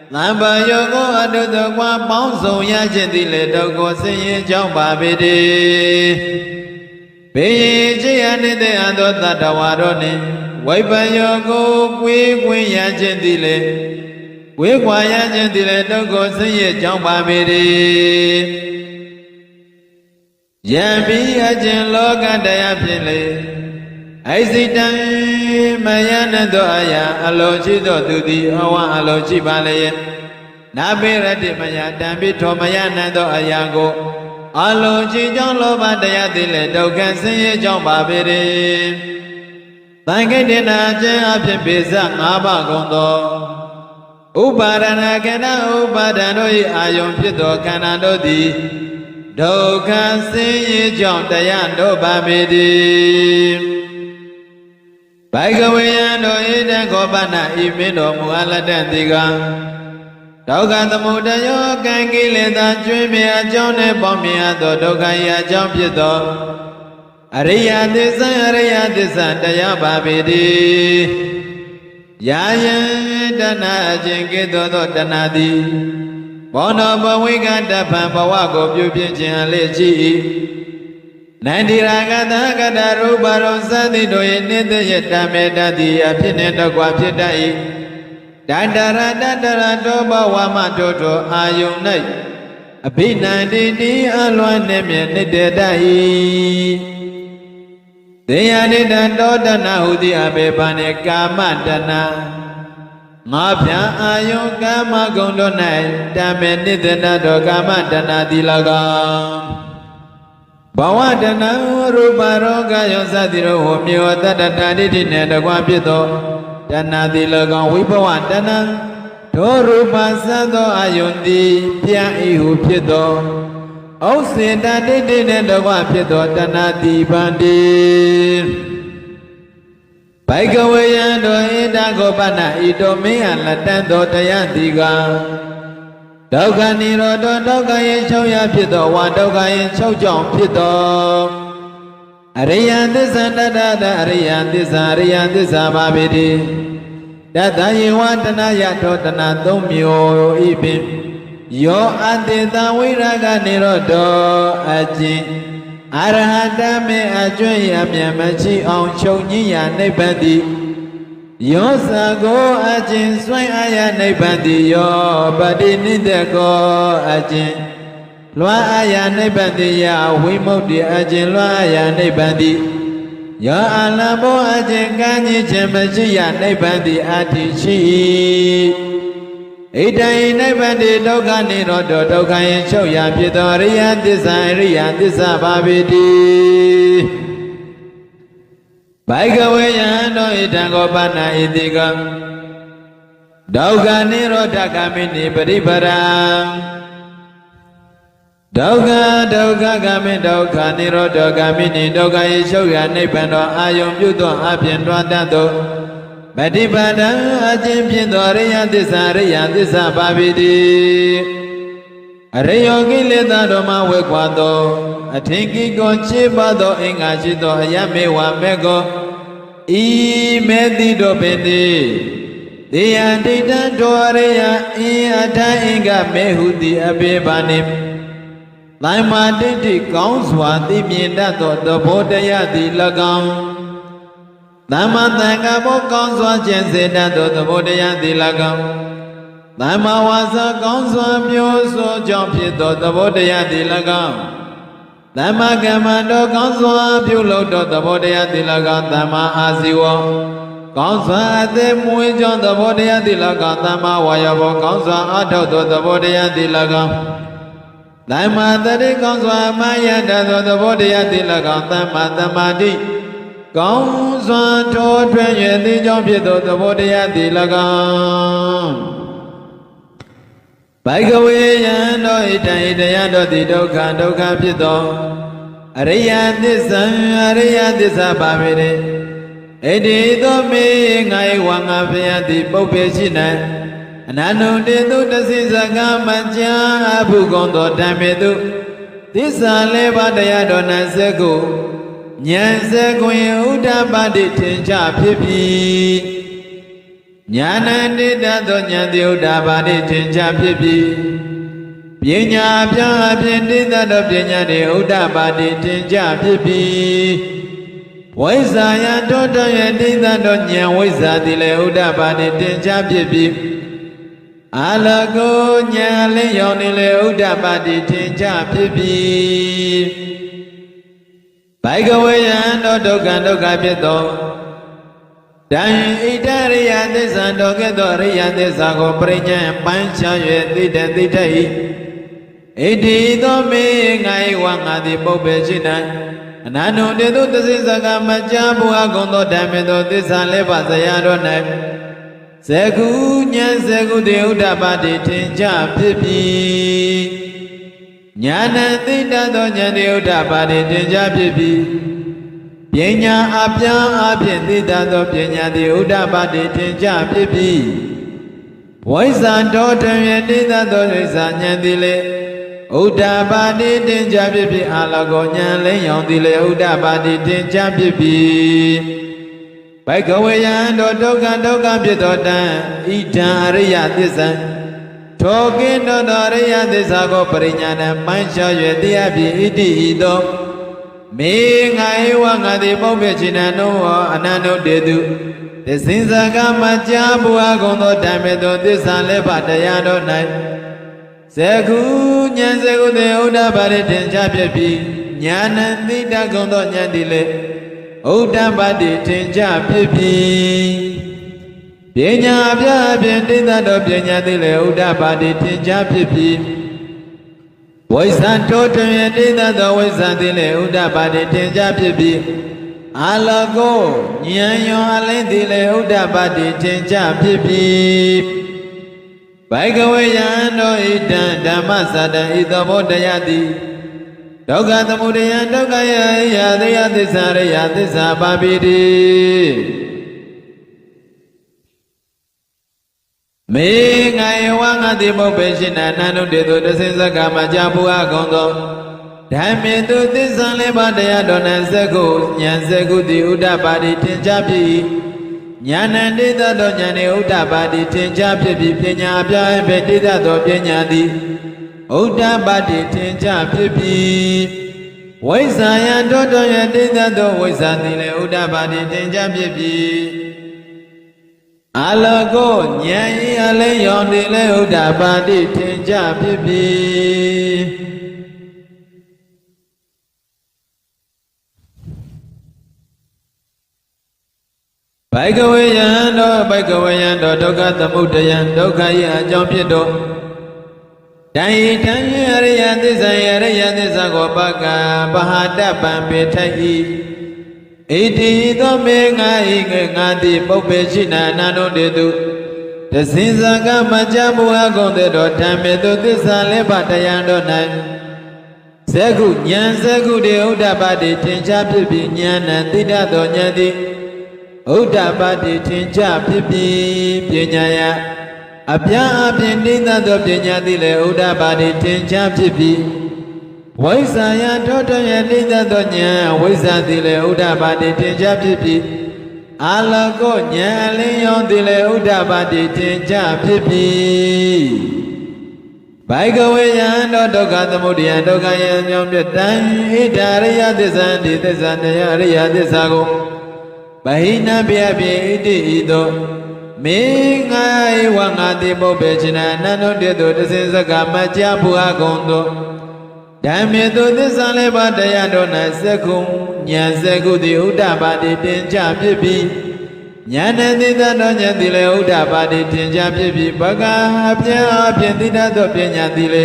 Lamba Yogo Adodo Kwa Ponso Yajindile Doko Siye Jong Babiri Bejiyanite Adota Dawarone Waipayogo Kwi Yajindile Kwi Yajindile Doko Siye Jong Babiri Yambi Ajin Loka Daya Pile Aisitan Mayanando Aya Alochi Dodi Awa Alochi Balaye Nabirati Maya Dambi Tomayanando Ayago Alochi John Loba Daya Dile Dokan Siye Jong Babiri Tangedina Jen Apin Pisa Ngaba Gondo ဥပါဒနာခန္ဓာဥပါဒံတို့၏အာယုံဖြစ်သောခန္ဓာတို့သည်ဒုက္ခဆင်းရဲကြောင့်တရားတို့ပါပေတည်းဘိကဝေယံတို့ဣတံခောပနဤမင်းတော်မူအပ်လက်တဲ့ဒီကဒုက္ခသမုဒယောကံကိလေသာကျွင်းမြအကြောင်းနှင့်ပေါင်းမြတ်သောဒုက္ခ၏အကြောင်းဖြစ်သောအရိယသစ္စာတရားပါပေတည်းယာယံတဏှာအခြင်းကဲ့သို့သောတဏှာသည်ဘောနောဘဝိကတဖန်ဘဝကိုပြုပြင်ခြင်းအလေးရှိ၏နန္ဒီရာဂတကတရူပရောသတိတို့၏နိတ္တယတမေတ္တတိအဖြစ်နှင့်တကွဖြစ်တတ်၏တတရတောဘဝမတောတောအာယုန်၌အဘိနန္တိတိအလွန်နှင့်မြဲနိတ္တတတ်၏သေယနိတံတောတဏဟုတိအဘေဘာနေကာမတဏငါဖြံအာယုန်ကာမဂုဏ်တို့၌တမေနိတ္တတတောကာမတဏတိ၎င်းဘဝတဏရူပရောဂယောသတိရောဟောမြေဝတ္တတတိတိနှင့်တကွဖြစ်သောတဏတိ၎င်းဝိဘဝတဏထိုရူပသတ်သောအာယုန်သည်ပြန့်ဤဟုဖြစ်သောဩစေတတိတိနှင့်တကွဖြစ်သောတဏတိဗန္တိဘိကဝေယံတို့ဣတခောပနဤတို့မင်းအလတန်သောတရားတိကဒုက္ခនិရောဓဒုက္ခရဲ့ချုပ်ရဖြစ်သောဝါဒုက္ခရဲ့ချုပ်ကြောင့်ဖြစ်သောအရိယသစ္စာတတတအရိယသစ္စာပါပေတိတတယေဝတနာယထောတနာသုံးမျိုးဤပင်ယောအတေတဝိရာဂនិရောဓအကျင့်အရဟတမေအကျွင့်ရမြတ်မရှိအောင်ချုပ်ငြိရာနိဗ္ဗာန်တိယောသကိုအကျင့်စွန့်အာရနိဗ္ဗာန်တိယောပတိနိတကောအကျင့်လွှမ်းအာရနိဗ္ဗာန်တိယဝိမု ക്തി အကျင့်လွှမ်းအာရနိဗ္ဗာန်တိယောအလဘောအကျင့်ကံကြီးခြင်းမရှိရနိဗ္ဗာန်တိအတ္တိရှိဣတံနိဗ္ဗာန်တိဒုက္ခនិရောဓဒုက္ခယချုပ်ရာဖြစ်သောအရိယသစ္စာပါပေတိဘိကဝေယံတို့ဣတံခောပနဣတိကဒုက္ခនិရောဓဂမိနိပရိပရံဒုက္ခဂမိဒုက္ခនិရောဓဂမိနိဒုက္ခ၏ချုပ်ရာနိဗ္ဗာန်တော်အာယုံပြုသောအပြင်တွားတတ်သောပฏิပဒံအခြင်းဖြင့်သောအရိယသစ္စာပါပေတိအရိယောကိလေသာတို့မှဝေခွာသောအထင်ကြီးကိုခြေပါသောအင်္ဂါရှိသောအယမေဝမေကောဤမေတိတို့ပင်သည်တေယဒိဋ္ဌံတောအရိယအင်အထအင်္ဂမေဟုတိအဘေဘာနိသမ္မာဒိဋ္ဌိကောင်းစွာသိမြင်တတ်သောသဘောတရားသည်၎င်းသမ္မာသင်္ကပ္ပကောင်းစွာကျင့်စေတတ်သောသဘောတရားသည်၎င်းသမ္မာဝါစာကောင်းစွာပြောဆိုကြောင့်ဖြစ်သောသဘောတရားသည်၎င်းသမ္မာကမ္မန္တောကောင်းစွာပြုလုပ်သောသဘောတရားသည်၎င်းသမ္မာအာဇီဝကောင်းစွာအသက်မွေးကြောင့်သဘောတရားသည်၎င်းသမ္မာဝါယောကောင်းစွာအထောက်သောသဘောတရားသည်၎င်းသမ္မာတတိကောင်းစွာအမှန်ရတတ်သောသဘောတရားသည်၎င်းသမ္မာသမာဓိကောင်းစွာထိုးထွင်း၍သိကြောင့်ဖြစ်သောသဘောတရားသည်၎င်းဘိကဝေယံတို့ဣတံဣတရားတို့သည်ဒုက္ခဖြစ်သောအရိယသစ္စာပါပေတိဣတိသောမေငါ၏ဝါငါဖျားသည်ပုပ္ပေရှိ၌အနန္တုတေတုတသိစကမကြာအဘုကုံသောဓမ္မေတုသစ္စာလေးပါးတရားတော်၌စကုဉာဏ်စကွင်ဥဒ္ဓပါတိထင်ရှားဖြစ်ပြီးဉာဏ်တိတသောဉာဏ်တိဥဒ္ဓပါတိထင်ရှားဖြစ်ပြီးပညာပြအပြင်တိတသောပညာတိဥဒ္ဓပါတိထင်ရှားဖြစ်ပြီးဝိဇ္ဇာယတောတယတိတသောဉာဏ်ဝိဇ္ဇာတိလည်းဥဒ္ဓပါတိထင်ရှားဖြစ်ပြီးအလကောဉာဏ်လေးရောက်နေလေဥဒ္ဓပါတိထင်ရှားဖြစ်ပြီးဘိကဝေယံတို့ဒုက္ခဖြစ်သောတံဣတရိယသစ္စာတော်ကဲ့သို့အရိယသစ္စာကိုပရိညာပန်းချ၍သိတတ်၏ဣတိသောမေငါ၏ဝါငါသည်ပုပ္ပေရှိ၌အနန္တုတေတုသစ္စာကမကြာဘုရားကုံသောဓမ္မေသောသစ္စာလေးပါးဇရာတော်၌ ဇကုဉာဏ်ဇကုတိဥဒ္ဓပါတိထင်ကြဖြစ်ပြီးဉာဏ်သိတတ်သောဉာဏ်တိဥဒ္ဓပါတိထင်ကြဖြစ်ပြီးပညာအပြားအဖြင့်သိတတ်သောပညာတိဥဒ္ဓပါတိထင်ကြဖြစ်ပြီးဝိဇ္ဇာတော်တွင်သိတတ်သောဝိဇ္ဇာဉာဏ်တိလေဥဒ္ဓပါတိထင်ကြဖြစ်ပြီးအာလကောဉာဏ်လင်းရောင်တိလေဥဒ္ဓပါတိထင်ကြဖြစ်ပြီးဘိကဝေယံတော်ဒုက္ခဖြစ်သောတံဣဒံအရိယသစ္စာထိုကင်းသောအရိယသစ္စာကိုပရိညာဏပိုင်းခြား၍တရားဖြင့်ဣတိဤသောမေငါဧဝငါတိပုပ္ပေချိနံနောအနန္တုတေတုသစ္စိဇကမကြာဘုရားကုံသောဓမ္မေသောသစ္စာလည်းပါတရားတော်၌ဇကုဉာဏ်ဇကုတေဥဒ္ဓပါတိထင်ရှားဖြစ်ပြီးဉာဏ်သိတတ်ကုန်သောဉာဏ်တိလေဥဒ္ဓပါတိထင်ရှားဖြစ်ပြီးပညာပြဖြင့်သိတတ်သောပညာတိလေဥဒ္ဓပါတိထင်ရှားဖြစ်ပြီးဝိဇ္ဇာတောတွင်သိတတ်သောဝိဇ္ဇာတိလေဥဒ္ဓပါတိထင်ရှားဖြစ်ပြီးအာလကောဉာဏ်ရောအလင်းတိလေဥဒ္ဓပါတိထင်ရှားဖြစ်ပြီးဘိကဝေယံတို့ဣဒံဓမ္မစတံဤသောဘောတရားတိဒုက္ခသမုဒယံဒုက္ခယရာသယသစ္စာရိယသစ္စာပါပိတိမေငါယဝငါတိပုပ္ပေရှိနာနန္ဒုတေတုတသိဇကမကြာဘုရားကုံသောဓမ္မေတုသစ္စာလေးပါးတရားတော်၌ဇကုဉာဏ်ဇကုတိဥဒ္ဓပါတိထင်ရှားဖြစ်ဉာဏ်တိတသောဉာဏ်နှင့်ဥဒ္ဓပါတိထင်ရှားဖြစ်ပြီးပညာအပြားအဖြင့်တိတသောပညာသည်ဥဒ္ဓပါတိထင်ရှားဖြစ်ပြီးဝိဇ္ဇာယံတောတော်ယတိတသောဝိဇ္ဇာသည်လည်းဥဒ္ဓပါတိထင်ရှားဖြစ်ပြီးအာလကောဉာဏ်ဤအလင်းရောင်သည်လည်းဥဒ္ဓပါတိထင်ရှားဖြစ်ပြီးဘိကဝေယံတော်ဘိကဝေယံတော်ဒုက္ခသမုဒယံဒုက္ခ၏အကြောင်းဖြစ်သောတန်ဤတန်အရိယသစ္စာအရိယသစ္စာကိုပကပဟာတပံပေထိုက်၏ဣတိသောမေငါဤငါတိပုပ္ပေရှိနာအနန္တုတေတုတသိဇကမကြာဘုရားကုံတဲ့တော်ဓမ္မေတုသစ္စာလေးပါးတရားတော်၌ဇကုဉာဏ်ဇကုတေဥဒ္ဓပါတိထင်ရှားဖြစ်ပြီးဉာဏ်တိတတ်သောဉာဏ်သည်ဥဒ္ဓပါတိထင်ရှားဖြစ်ပြီးပညာယအပြားအပြင်တိတတ်သောပညာသည်လည်းဥဒ္ဓပါတိထင်ရှားဖြစ်ပြီးဝိဇ္ဇာယထောတယတိတတ်သောဉာဏ်ဝိဇ္ဇာသည်လည်းဥဒ္ဓပါတိထင်ရှားဖြစ်ပြီးအာလကောဉာဏ်အလင်းရောင်သည်လည်းဥဒ္ဓပါတိထင်ရှားဖြစ်ပြီးဘိကဝေယံတော်ဒုက္ခသမုဒယဒုက္ခယံကြောင့်ပြတံဣဒာရိယသစ္စာတိသစ္စာတရားရိယသစ္စာကိုဘဟိနပြပြေဣတိဤသို့မေငါဧဝငါတိပုပ္ပေချိနာနန္ဒုတေတုတသိဇကမကြာဘုရားကုံသောဓမ္မေတုသစ္စာလေးပါးတရားတော်၌ဇကုဉာဏ်ဇကုတိဥဒ္ဓပါတိတင်ကြဖြစ်ပြီးဉာဏ်တိတသောဉာဏ်တိလေဥဒ္ဓပါတိတင်ကြဖြစ်ပြီးဘဂအပြင်းအပြင်းတိတသောပညာတိလေ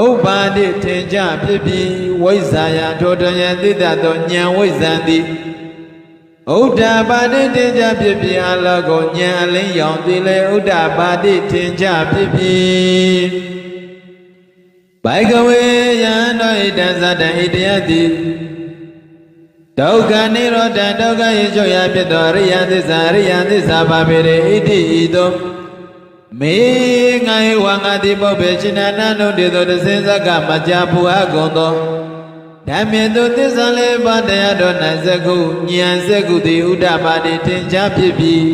ဥပ္ပါတိတင်ကြဖြစ်ပြီးဝိဇ္ဇာယထောတယတိတသောဉာဏ်ဝိဇ္ဇံတိဥဒ္ဓပါတိတင်ကြဖြစ်ပြီးအလောကောဉာဏ်အလင်းရောင်သည်လေဥဒ္ဓပါတိတင်ကြဖြစ်ပြီးဘိကဝေယံတော်ဣတံသတ္တံဣတယတိဒုက္ခនិရောဓဒုက္ခရေချုပ်ရဖြစ်သောအရိယသစ္စာအရိယသစ္စာပါပေရေဣတိဤသို့မေငါဧဝငါတိပုပ္ပေရှိနာနန္ဒုတေသောတသိဇကမကြာဘုရားကုံသောဓမ္မေတုသစ္စာလေးပါးတရားတော်၌ဇကုဉာဏ်ဇကုတိဥဒ္ဓပါတိထင်ရှားဖြစ်ပြီး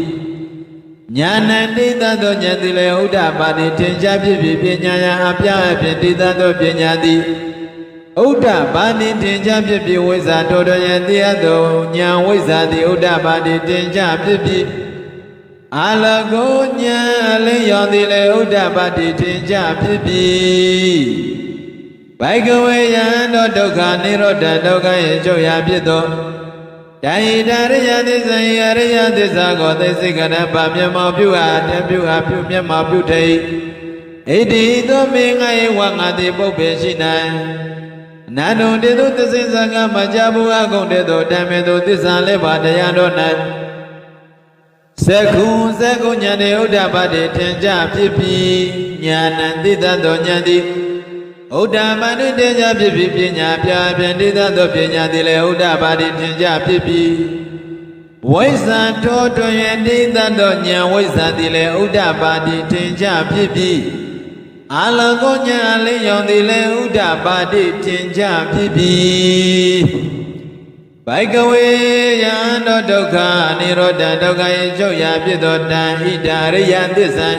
ဉာဏ်တိတသောဉာဏ်သည်လည်းဥဒ္ဓပါတိထင်ရှားဖြစ်ပြီးပညာယအပြအဖြင့်တိတသောပညာသည်ဥဒ္ဓပါတိထင်ရှားဖြစ်ပြီးဝိဇ္ဇာတောတော်ယတရားသောဉာဏ်ဝိဇ္ဇာသည်ဥဒ္ဓပါတိထင်ရှားဖြစ်ပြီးအာလကောဉာဏ်အလင်းရောင်သည်လည်းဥဒ္ဓပါတိထင်ရှားဖြစ်ပြီးဘိကဝေယံတော်ဒုက္ခនិရောဓဒုက္ခရဲ့ချုပ်ရာဖြစ်သောတန်ဣဒရိယသစ္စာယရိယသစ္စာကိုသိစိကရပမျက်မှောက်ပြုအားတပြုအားပြုမျက်မှောက်ပြုထိဣတိသောမေငါဧဝငါတိပုပ္ပေရှိနံအနန္တုတေတုသစ္စာကမကြာဘုရားကုံတေတုဓမ္မေတုသစ္စာလေးပါးတရားတော်၌ Seku nyane udabadi tenja pipi nyana tita do nyadi udabadi tenja pipi pinya pya tita do pinya dile udabadi tenja pipi Waisa toto tita do nya waisa dile udabadi tenja pipi Alago nya leyon dile udabadi tenja pipi Baikawe yando dukha nirodha dukha yechokya pitota idariya thissa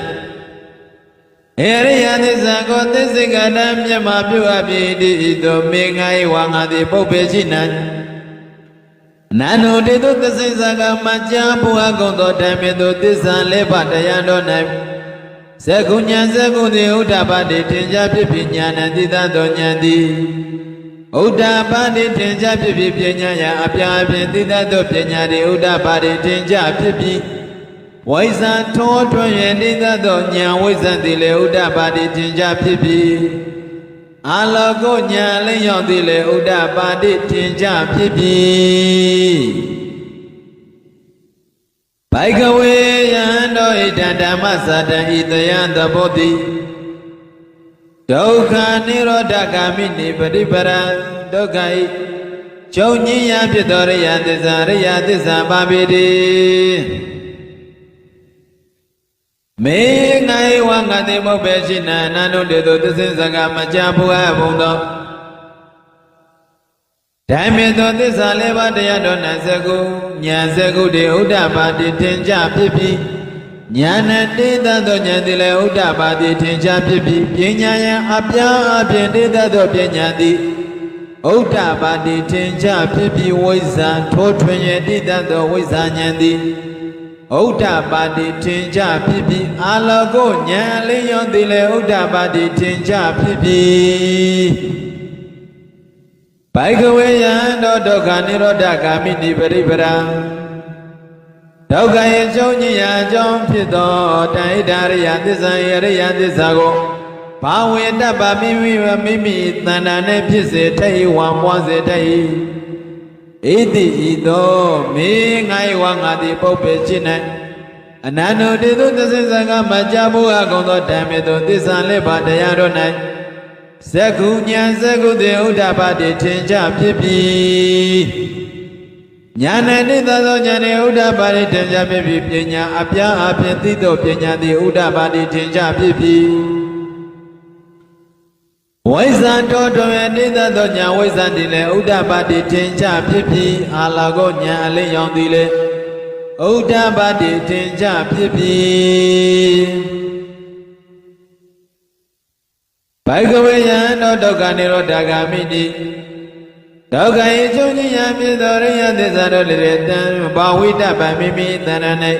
Eriya thissa ko thissika myama pyuappi ito mengai wangati puppe chinan Nanu titu thissaka macha puha gonto dhamitu thissa lepa tayando nai Sekunya sekuti udapati tenja pipi nyana tita do nyandi Udapadi tenja pipi pinyaya apya tita do pinyari udapadi tenja pipi Waisa toto tita do nya waisa dile udapadi tenja pipi Alago nya leyon dile udapadi tenja pipi Baikawe yando idandama sata itayanda bodhi Dukha nirodha kamini paripara dukhai Chonyiya pitoriya thissa babidi Me ngai wangati puppe china nanu titu thissaka macha puha bhundo Dhammito thissa lepa tayando na seku nya seku de udapadi tenja pipi Nyana tita do nyandile udapadi tenja pipi Pinyaya apya tita do pinyadi Udapadi tenja pipi waisa Totwenye tita do waisa nyandi Udapadi tenja pipi Alago nyale yondile udapadi tenja pipi Baikawe yando dukha nirodha kamini paripara Dukha yechonyiya chon pito Taidariya thissa yariya thissa ko Bawe dabba mimi tandane phisse thai wamwa se thai Iti ito me ngai wangati puppe chinai Ananu titu thissaka macha puha gonto dhammito thissa lepa tayando nai Seku nya seku de udapadi tenja pipi Nyana tita do nyane udapadi tenja pipi Pinya apya tito pinya di udapadi tenja pipi Waisa toto tita do nya waisa dile udapadi tenja pipi Alago nya leyon dile udapadi tenja pipi Baikawe yando dukha nirodha kamini Dukha yechonyiya pitoriya thissa do liretan Bawidabba mimi tananai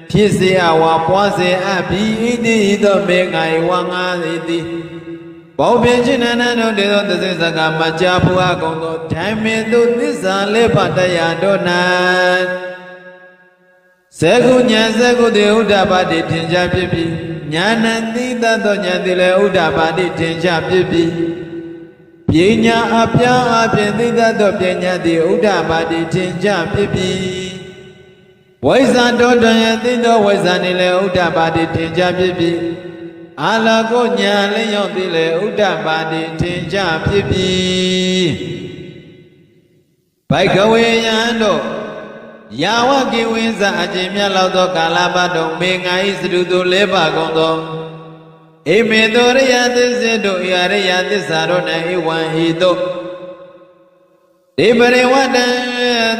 Phisse awa pwase abhi iti ito mengai wanga iti Puppe china nanu titu thissaka macha puha gonto Dhammito thissa lepa tayando nai Seku nya sekuti udapadi tenja pipi Nyana tita do nyandile udapadi tenja pipi Pinya apya tita do pinyadi udapadi tenja pipi Waisa toto tito waisa nile udapadi tenja pipi Alago nya leyon dile udapadi tenja pipi Baikawe yando Yawa kiwinsa ajimya lauto kalabado mengai sedudu lepa gonto Ime doriya thisido yariya thissaro na iwan hito Dibare wada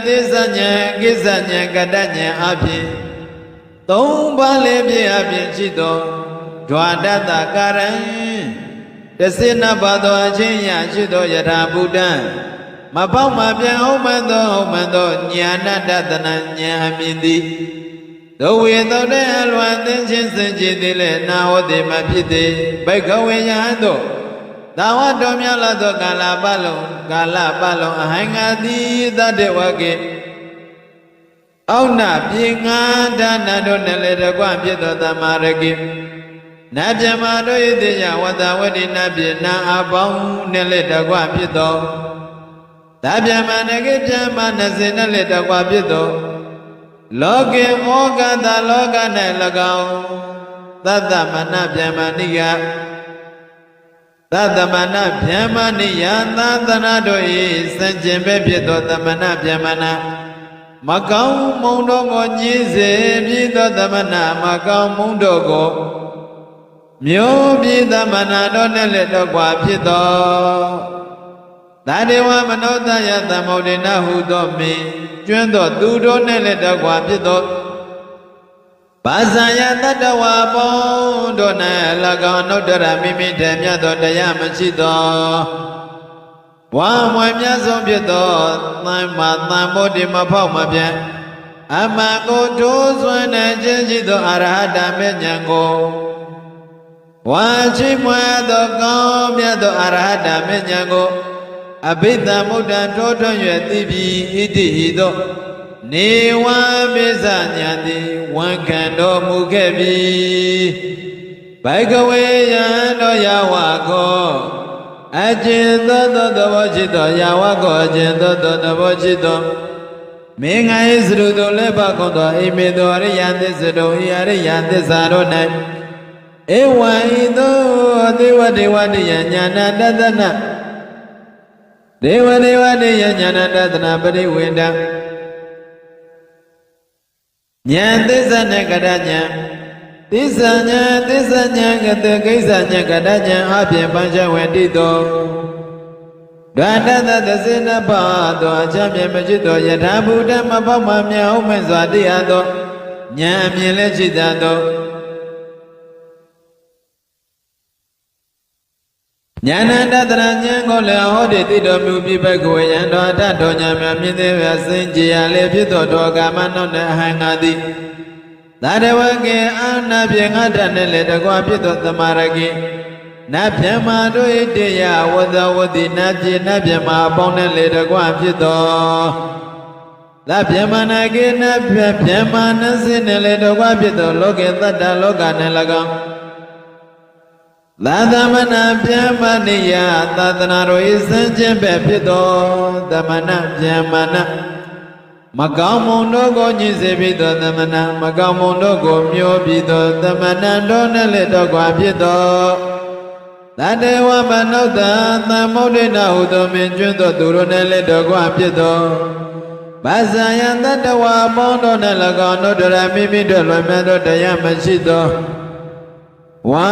thissanya kisanya kadanya apin Tomba lepi apin chito Dwadata karan Desina bado achinya chito yara buddhan Mapau mapya omando nyana datana nyamindi Dowe dode alwan tenchin senji dile na ode mapite Baikawe yando Dawa domya la do kala balon ahangati dade wake Auna pinga dana do nele de kwa pito tamaraki Nabya mado yediya wada wadi nabya na abang nele de kwa pito Dabya manake pyama nasina le takwa pito လောကေဩကတလောက၌၎င်းသတ္တမနဗျမဏိယသတ္တမနဗျမဏိယသာသနာတို့၏စံကျင်ပဲဖြစ်သောသမဏဗျမဏမကောင်းမုံတို့ကိုညည်းစေပြီးသောသမဏမကောင်းမုံတို့ကိုမျိုးပြီးသမဏတို့နဲ့လည်းတော့ကွာဖြစ်သောသာဒေဝမနောတယသမုဒ္ဒေနဟုသောမင်းကျွမ်းသောသူတို့နဲ့လည်းတော့ကွာဖြစ်သောဘာဇာယတတဝါပေါင်းတို့၌၎င်းနုတ္တရမိမိတည်းမြတ်သောတရားမရှိသောဝါမွေမြတ်ဆုံးဖြစ်သောသံမာသံမိုဒ္ဓမဖောက်မပြတ်အမှန်ကိုထိုးစွမ်းတဲ့ခြင်းရှိသောအရဟတမေညာကိုဝါချိမွဲသောကောင်းမြတ်သောအရဟတမေညာကိုအဘိဓမ္မုဒ္ဒံထိုးထွန်း၍သိပြီးဣတိဤသို့နေဝံပိစညာတိဝန်ခံတော်မူခဲ့ပြီဘိကဝေယံတော်ယဝကောအကျဉ်သောသဘောရှိသောယဝကောအကျဉ်သောသဘောရှိသောမင်္ဂယစရုတို့လည်းပါကုန်သောအိမေသောအရိယသစ္စာတို့ဤအရိယသစ္စာတို့၌ဧဝံဤသို့ဒေဝဒေဝတိယညာဏတတနာဒေဝဒေဝတိယညာဏတတနာပရိဝေဒံဉာဏ်သစ္စာနဲ့ကတဉာဏ်သစ္စာဉာဏ်သစ္စာဉာဏ်ကတကိစ္စဉာဏ်ကတဉာဏ်အပြင်ပញ្ចဝေတိတောဒန္တတသစေနပါသောအချမ်းမြေမရှိသောယထာဘုဒ္ဓမပေါက်မှမြောက်မဲ့စွာတရားသောဉာဏ်အမြင်လည်းရှိတတ်သောဉာဏတတရဉာဏ်ကိုလည်းဟောဒီတိတော်မူပြီးဘက်ကိုယံတော်အထတော်ဉာဏ်များမြင်သေးရစင်ကြရလေဖြစ်သောတော်ကာမနှုတ်နဲ့အဟံငါသည်သာတဝကေအာနာပြေငါတတ်နဲ့လေတကွာဖြစ်သောသမာရကေနတ်ဗျမတို့၏တရားဝဇဝတိနတ်ပြေနတ်ဗျမအပေါင်းနဲ့လေတကွာဖြစ်သောသဗျမနာကေနတ်ဗျမနစင်းနဲ့လေတကွာဖြစ်သောလောကေတတ္တလောကနဲ့၎င်းသာသမဏဗျမဏိယသာသနာတော်၏စံကျင်ပဲဖြစ်သောသမဏဗျမဏမကောင်းမုံတို့ကိုညှိစေပြီးသောသမဏမကောင်းမုံတို့ကိုမျိုးပြီးသောသမဏတို့နဲ့လည်းတော့ကွာဖြစ်သောသတ္တဝမနုဿသမုဒ္ဒေနဟုသောမင်းကျွန်းသောသူတို့နဲ့လည်းတော့ကွာဖြစ်သောဘာဇာယတတဝါပေါင်းတို့နဲ့၎င်းတို့တရမိမိတို့လွယ်မဲ့သောတရားမရှိသောဝါ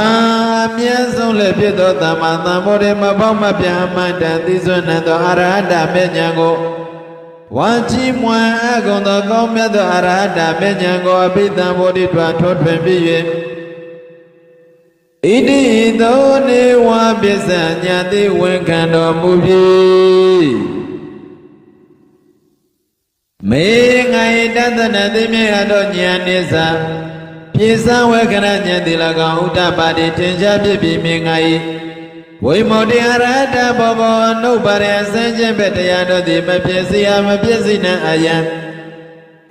မြတ်ဆုံးလည်းဖြစ်သောသမ္မာသမ္ဗုဒ္ဓမပေါက်မပြအမှန်တန်သိစွမ်းသောအရဟတမေညာကိုဝါချီးမွမ်းအကုန်သောကောင်းမြတ်သောအရဟတမေညာကိုအဘိဓမ္မာဘုဒ္ဓထွားထွန်းထွင်ပြီး၍ဣတိသောနေဝပစ္စညာတိဝန်ခံတော်မူပြီမေငါ၏တသနာသိမြတ်သောဉာဏ်နိစ္စပြေစံဝေခရဉာဏ်တိ၎င်းဥဒ္ဒပါတိထင်ရှားဖြစ်ပြီးမြင်ငါ၏ဝိမု တေအရဟတဘောဘောနှုတ်ပါရအစင်းချင်းပဲတရားတို့သည်မဖြစ်စီရမဖြစ်စီနှံအယံ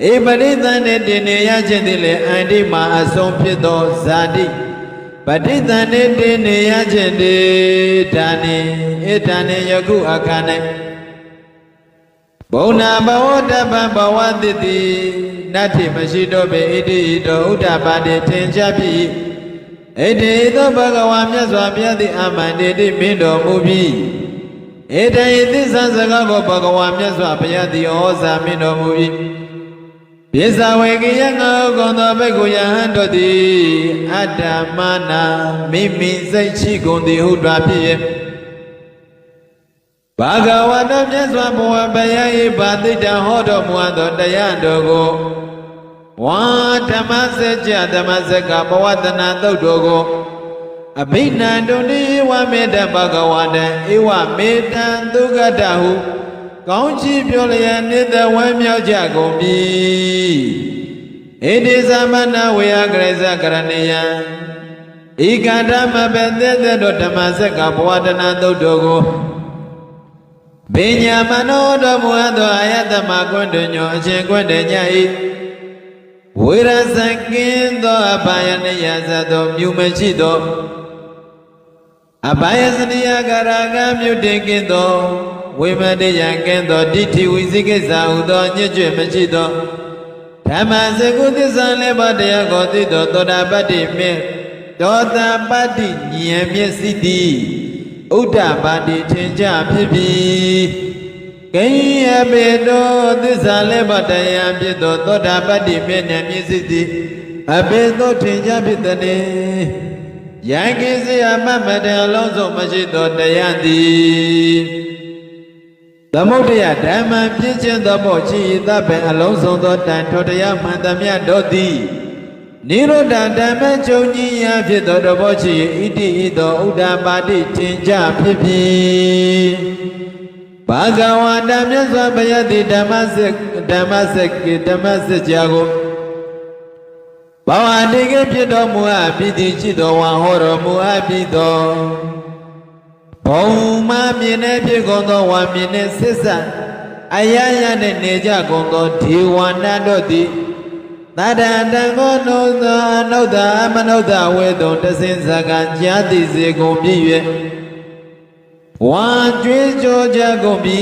ဧပရိသန္တေတင်နေရခြင်းသည်လေအန္တိမာအဆုံးဖြစ်သောဇာတိပဋိသန္တေတင်နေရခြင်းသည်ဒါနိဧဒါနိယခုအခါ၌ဘုံနာဘဝတပံဘဝတိတိနတ္ထိမရှိတော့ပေဣတိတောဥဒ္ဒပါတိထင်ရှားပြီဣတိသောဘဂဝါမြတ်စွာဘုရားသည်အမှန်တေတိမင်းတော်မူပြီဣတိသစ္စာစကားကိုဘဂဝါမြတ်စွာဘုရားသည်ဩဇာမင်းတော်မူပြီပိဿဝေကိယငါဥကုန်သောဘိက္ခုယဟန်တို့သည်အတ္တမနာမိမိစိတ်ရှိကုန်သည်ဟုတွားဖြစ်၍ဘာဂဝတမြတ်စွာဘုရားဘုရား၏ဗာတိတံဟောတော်မူသောတရားတော်ကိုဝါဓမ္မစကြာဓမ္မစကဘဝတနာသုတ်တော်ကိုအဘိနန္တုနိဝမေတ္တဘဂဝတံဧဝမေတ္တံသုဂတဟုကောင်းချီးပြောလျက်နိတဝမ်းမြောက်ကြကုန်ပြီဣတိသမဏဝေယကရိဇကရဏေယံဤကဓမ္မဘေသေတ္တဓမ္မစကဘဝတနာသုတ်တော်ကိုဘိညာမနောတော်မူသောအာယတမကွန်းညောအရှင်ကွန်းတညဤဝိရဇကင်းသောအဘာယနိယဇသောမြူမရှိသောအဘာယစနိယကရာဂမြုတင်ကင်းသောဝိမတိယကင်းသောဒိဋ္ဌိဝိသိကိစ္စဟုသောညွတ်ကျွမရှိသောပ ဓမ္မစကုသစ္စာလေးပါးတရားကိုသိတော်သောတာပတ္တိမေသောတာပတ္တိဉာဏ်မျက်စိတိဥဒ္ဒပါတိထင်ရှားဖြစ်ပြီကိယပေတောသစ္စာလေးပါးတရားဖြစ်သောသောတာပတ္တိမေဉာဏ်မျက်စိတိအပေသောထင်ရှားဖြစ်သည်ယံကိစေအမမတံအလုံးစုံမရှိသောတရားသည်သမုဒ္ဒယဓမ္မပြည့်ခြင်းသောဘောရှိ၏သဗ္ဗံအလုံးစုံသောတန်ထိုတရားမှန်သမျှတို့သည်နိရောဓဓမ္မချုပ်ကြီးရာဖြစ်သောတဘောရှိ၏ဣတိဤသောဥဒ္ဒပါတိထင်ရှားဖြစ်ပြီဘာဂဝါတမြတ်စွာဘုရားသည်ဓမ္မစစ်ကြာကိုဘဝတိကေဖြစ်တော်မူအပ်ပြီးသည်ရှိသောဝါဟောတော်မူအပ်ပြီးသောဘုံမမြင်တဲ့ဖြစ်ကုန်သောဝါမြင်တဲ့ဆစ္ဆအယယနဲ့နေကြကုန်သောဒေဝနာတို့သည်သတ္တံတံကိုနုသောအနုဿအမနုဿဝေတုံတစင်စကံကြားသိစေကုန်ပြီ၍ဝါကျွေးကြောကြကုန်ပြီ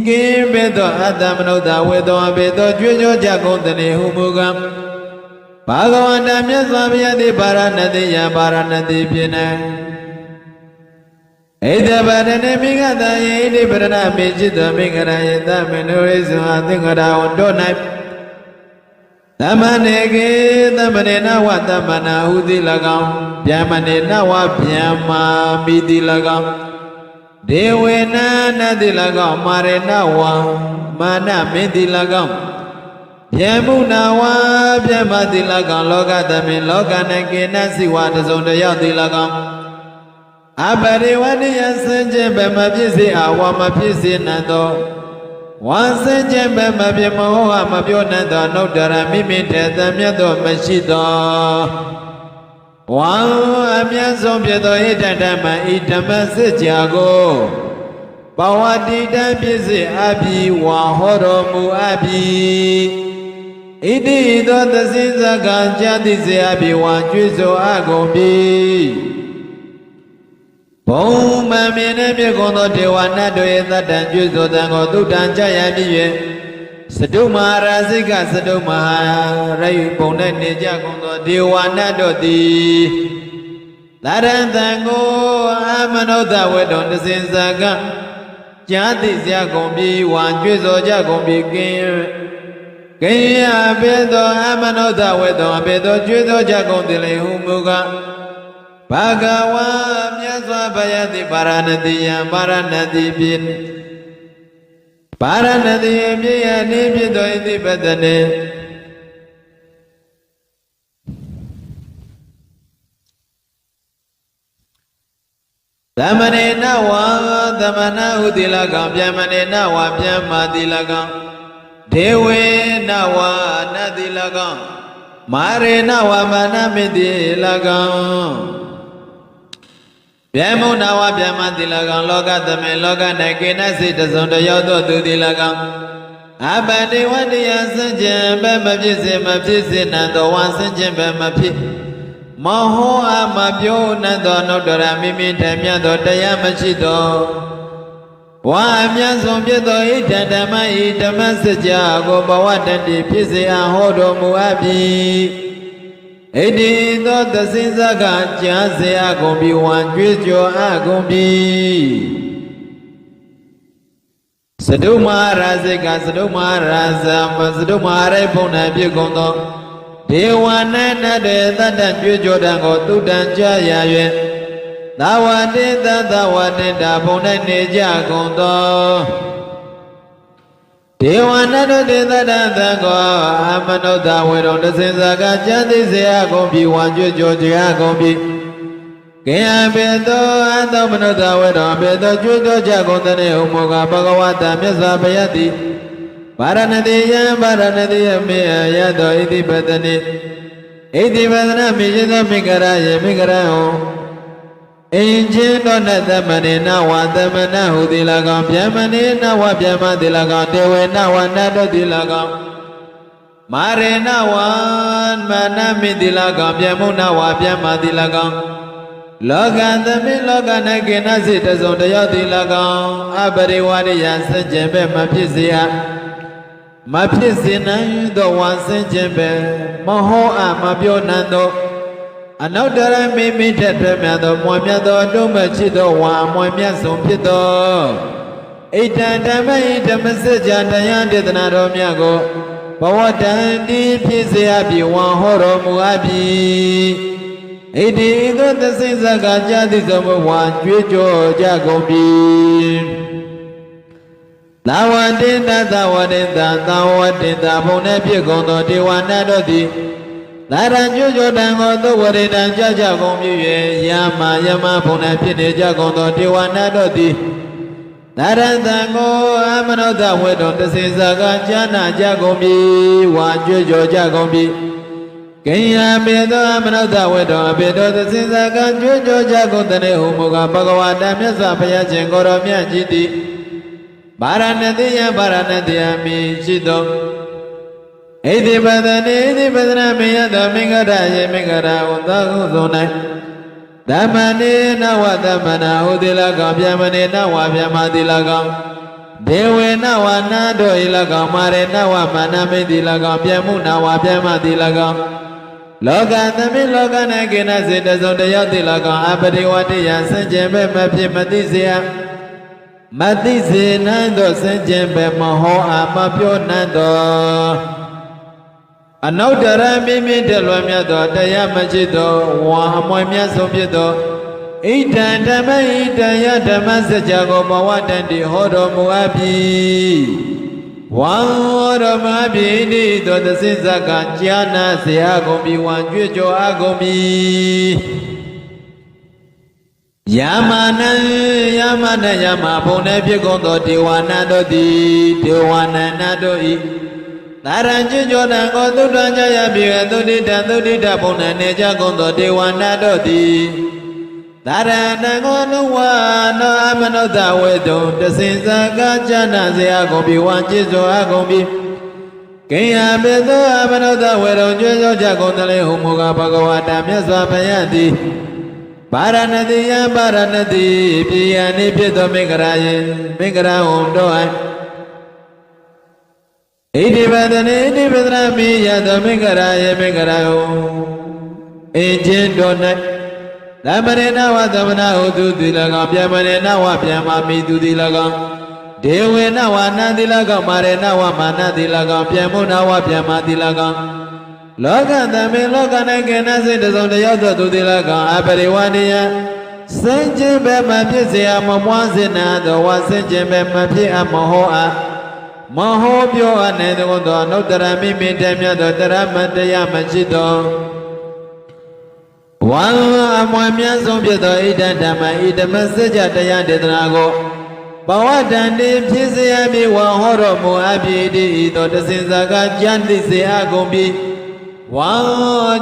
ကင်းပေသောအတ္တမနုဿဝေတုံအပေသောကျွေးကြောကြကုန်သည်ဟုမူကားဘာဂဝန္တမြတ်စွာဘုရားသည်ပါရဏတိယပါရဏတိဖြစ်နေဣဒဗရဏမိဂတယေဣတိပရဏမေจิตမိဂရယေသမနုရိဇဝသင်္ကရာဝတော၌သမနေကေသမနေနဝသမနာဟုတိ၎င်းဗျမနေနဝဗျမ္မာမိတိ၎င်းဒေဝေနနတိ၎င်းမာရေနဝမာနမင်းတိ၎င်းဗျမုနာဝဗျမတိ၎င်းလောကသမင်လောကနကေနစိဝတစုံတယောက်တိ၎င်းအပရိဝတိယစင်ခြင်းဘမဖြစ်စေအဝမဖြစ်စေနံသောဝါစင်ခြင်းဘမဖြစ်မဟောမပြောနံသောနုတ္တရမိမိတေတမြတ်သောမရှိသောဝါအမြတ်ဆုံးဖြစ်သောဣဒဓမ္မဤဓမ္မစစ်ကြာကိုဘဝတိတံဖြစ်စေအပြီးဝါဟောတော်မူအပြီးဣတိသောသစိစကံကြာတိစေအပြီးဝါကျွေးဆိုအကုန်ပြီဘုံမမြင်တဲ့မြေကုန်သောဒေဝနာတို့ရဲ့သတ္တံကျွေးဆိုတံကိုသုတ္တံကြရပြီ၍စတုမဟာရာဇိကစတုမဟာရယုပုံနဲ့နေကြကုန်သောဒေဝနာတို့သည်သရံတံကိုအမနုဿဝေတုံတစင်စကံကြာတိစရာကုန်ပြီဝါကျွေးဆိုကြကုန်ပြီကင်းရပေသောအမနုဿဝေတုံအပေသောကျွေးဆိုကြကုန်သည်လေဟုမူကားဘာဂဝါမြတ်စွာဘုရားသည်ပါရဏတိယံပါရဏတိဖြစ်ပါရဏတိယမြေယနေဖြစ်သောဣတိပတနေသမနေနဝါသမနာဟုတိလကံဗျမနေနဝါဗျမ္မာတိလကံဒေဝေနဝါနတိလကံမာရေနဝါမာနမိတိလကံဗျမုနာဝဗျမတိလကံလောကသမေလောက၌ကေနစိတစုံတယောက်သောသူတိလကံအပတိဝတ္တယစဉ္ကြံဘမဖြစ်စေမဖြစ်စေနံသောဝါစဉ္ကြံဘမဖြစ်မဟောအမပြောနံသောနုတ္တရမိမိထမြတ်သောတရားမရှိသောဝါအမြတ်ဆုံးဖြစ်သောဣဒံဓမ္မဤဓမ္မစကြာကိုဘဝတတိဖြစ်စေအဟောတော်မူအပ်ပြီဣတိသောသစိစကကြားစေအကုန်ပြီဝံကြွေးကြော်အကုန်ပြီစတုမဟာရာဇိကစတုမဟာရာဇစတုမဟာရိဘုံ၌ဖြစ်ကုန်သောဒေဝနာနတေတတ္တကြွေးကြော်တံကိုသုတ္တံကြားရ၍သာဝတိသသဝတိတာဘုံ၌နေကြကုန်သောဒေဝနာတို့တေတ္တသံကိုအမနုဿဝေရုံတစင်စကကျမ်းသိစေအကုန်ပြီဝါကျွကြောကြအကုန်ပြီကေယဘေသောအသောမနုဿဝေရုံဘေသောကျွကြောကြကုန်တဲ့ဟုမောကဘဂဝတာမြတ်စွာဘုရားသည်ပါရဏတိယံပါရဏတိယမေယသောဣတိပတနိဣတိပတနာမိယသောမိဂရယေမိဂရဟောအင်ချင်းသောနသမနေနဝသမနဟုတိလကံဗျမနေနဝဗျမတိလကံတေဝေနဝနတောတိလကံမာရေနဝမနမိတိလကံဗျမုနဝဗျမတိလကံလောကသမိလောကနကေနစိတစုံတယောက်တိလကံအပရိဝရိယစัจ ကျေပဲမဖြစ်စေရ မဖြစ်စေနိုင်သောဝါဆင်းခြင်းပဲမဟောအမပြောနိုင်သောအနောက်တရမိမိထက်ထွက်မြတ်သောမွန်မြတ်သောတုံးမချစ်သောဝါမွန်မြတ်ဆုံးဖြစ်သောဣတံဓမ္မဣဓမ္မစကြာတရားဒေသနာတော်မြတ်ကိုဘဝတန်တိဖြစ်စေအပ်ပြီးဝါဟောတော်မူအပ်ပြီးဣတိသောသစိစကကြာတိသောဘဝကြွေးကြော်ကြကုန်ပြီသာဝတိတသဝတိတသာဝတိတဘုံနဲ့ဖြစ်ကုန်သောဒေဝနာတို့သည်သာရကြွကြောတံကိုသုဝရိတံကြကြကုန်ပြီ၍ယာမယမဘုံနဲ့ဖြစ်နေကြကုန်သောဒေဝနာတို့သည်သာရတံကိုအမနုဿဝေတုံတစေစကကြာနာကြကုန်ပြီဝါကြွကြောကြကုန်ပြီကိယပေသောအမနုဿဝေတုံအပေသောတစေစကကြွကြောကြကုန်တဲ့ဟုမူကားဘဂဝါတမြတ်စွာဘုရားရှင်ကိုရောမြတ်ကြီးသည်ဗာရဏတိယဗာရဏတိယမိရှိသောဣတိပဒနေဣတိပဒနာမေယသောမင်္ဂရယေမင်္ဂရဝသဟုသော၌ဓမ္မနေနဝသမ္မနာဟုတိလကောင်ဗျမနေနဝဗျမတိလကောင်ဒေဝေနဝနာတို့ဤလကောင်မာရေနဝမာနမိတိလကောင်ဗျမှုနဝဗျမတိလကောင်လောကသမိလောက၌ကိနစေတစုံတယောက်တိလကောင်အပတိဝတိယဆင်ကျင်ပဲမဖြစ်မသိစေယမသိစေနိုင်သောဆင်ကျင်ပဲမဟောအမပြောနိုင်သောအနုတ္တရမိမိတလွန်မြတ်သောတရားမရှိသောဝါအမွေမြတ်ဆုံးဖြစ်သောဣဒံဓမ္မဣဒံယဓမ္မစကြာကိုဘဝတန်တိဟောတော်မူအပ်ပြီဝါဟောတော်မူအပ်ပြီဤသို့သစိစကကြာနာစေအကုန်ပြီဝါကြွကြောအကုန်ပြီယာမနံယာမနံယာမဘုံနဲ့ဖြစ်ကုန်သောဒေဝနာတို့သည်ဒေဝနာနာတို့ဤသာရံကျွကြောတံကိုသုတ္တံကြရပြီသုတိတံသုတိတဘုံနဲ့နေကြကုန်သောဒေဝနာတို့သည်သာရဏံကိုနုဝနောအမနုဿဝေတုံတစင်စကားကြာနာစေအကုန်ပြီဝါจิตစွာအကုန်ပြီကိယပေသောအမနုဿဝေတုံကျွကြောကြကုန်တယ်ဟုမူကားဘဂဝါတမြတ်စွာဘုရားသည်ဗာရဏတိယဗာရဏတိပြည်ယနိဖြစ်သောမင်္ဂရာယေမင်္ဂရာဝံတို့ဣတိပဒနေဣတိပဒနာမိယသောမင်္ဂရာယေမင်္ဂရာဝံအင်ချင်းတို့၌သမရေနဝသမနာဟုသူတိလကောင်ပြမရေနဝပြမမိသူတိလကောင်ဒေဝေနဝနာတိလကောင်မာရေနဝမာနတိလကောင်ပြမုနဝပြမတိလကောင်လောကသမေလောက၌ကေနစိတ်တစုံတယောက်သောသူတိလကောင်အပရိဝဏိယစင်ကျင်ပဲမဖြစ်စေအမမွားစေနာသောဝါစင်ကျင်ပဲမဖြစ်အမဟောအမဟောပြောအပ်နေသောအနုတ္တရမိမိတည်းမြတ်သောတရမတရားမရှိသောဝါအမွေမြတ်ဆုံးဖြစ်သောဣဒံဓမ္မဣဓမ္မစကြာတရားဒေသနာကိုဘဝတန်တိဖြစ်စေအပ်ပြီးဝါဟောတော်မူအပ်ပြီးဤသောတစင်စကားကြံသိစေအပ်ကုန်ပြီးဝါ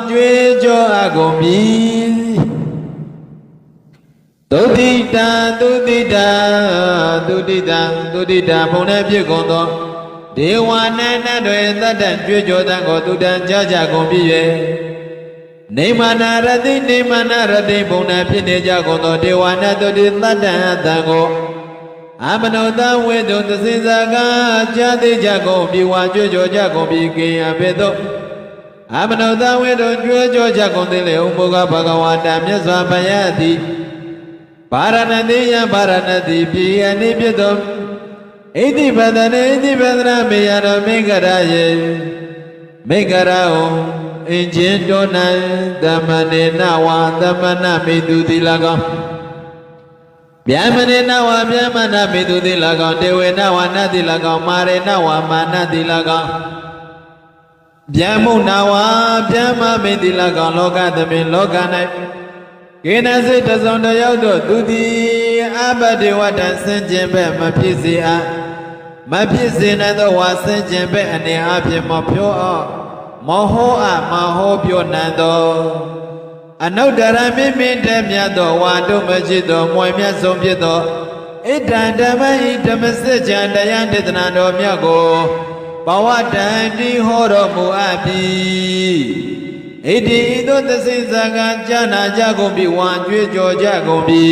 ကြွေးကြောအကုန်ပြီသုတိတံသုတိတံသုတိတံသုတိတံဘုံနဲ့ဖြစ်ကုန်သောဒေဝနာနတွေတတ်တန်ကြွေးကြောတံကိုသူတံကြကြကုန်ပြီ၍နေမနာရတိနေမနာရတိဘုံနဲ့ဖြစ်နေကြကုန်သောဒေဝနာတို့တတ်တန်အတံကိုအမနုဿဝေတုသစိစကားကြာသေးကြကုန်ပြီဝါကြွေးကြောကြကုန်ပြီကိယပေသောအမနုဿဝေတုကြွေးကြောကြကုန်သေးလေဥပုကဘဂဝါတမြတ်စွာဘုရားသည်ဗာရဏတိယဗာရဏတိပြည်အနိဖြစ်သောဣတိပဒနေဣတိပဒနာမေယတော်မင်္ဂရာယေမင်္ဂရာဝံအင်ချင်းတော်၌သမနေနဝသမနမိတုတိလကောင်ဗျမနေနဝဗျမနမိတုတိလကောင်ဒေဝေနဝနတိလကောင်မာရေနဝမာနတိလကောင်ဗျမုနာဝဗျမမိတိလကောင်လောကသမိလောက၌ကိနစိတ်တစုံတယောက်တို့သူသည်အဘဒေဝတံဆင်ကျင်ပဲမဖြစ်စေအပ်မဖြစ်စေနိုင်သောဝါဆင်ကျင်ပဲအနေအဖြင့်မဖြောအောင်မဟောအမဟောပြောနိုင်သောအနုတ္တရမိမိတည်းမြတ်သောဝါတို့မရှိသောမွေမြတ်ဆုံးဖြစ်သောဣဒံဓမ္မဣဓမ္မစကြာတရားဒေသနာတော်မြတ်ကိုဘဝတန်တိဟောတော်မူအပ်ပြီဣတိဤသို့သစိစကားကြာနာကြကုန်ပြီဝါကြွေးကြော်ကြကုန်ပြီ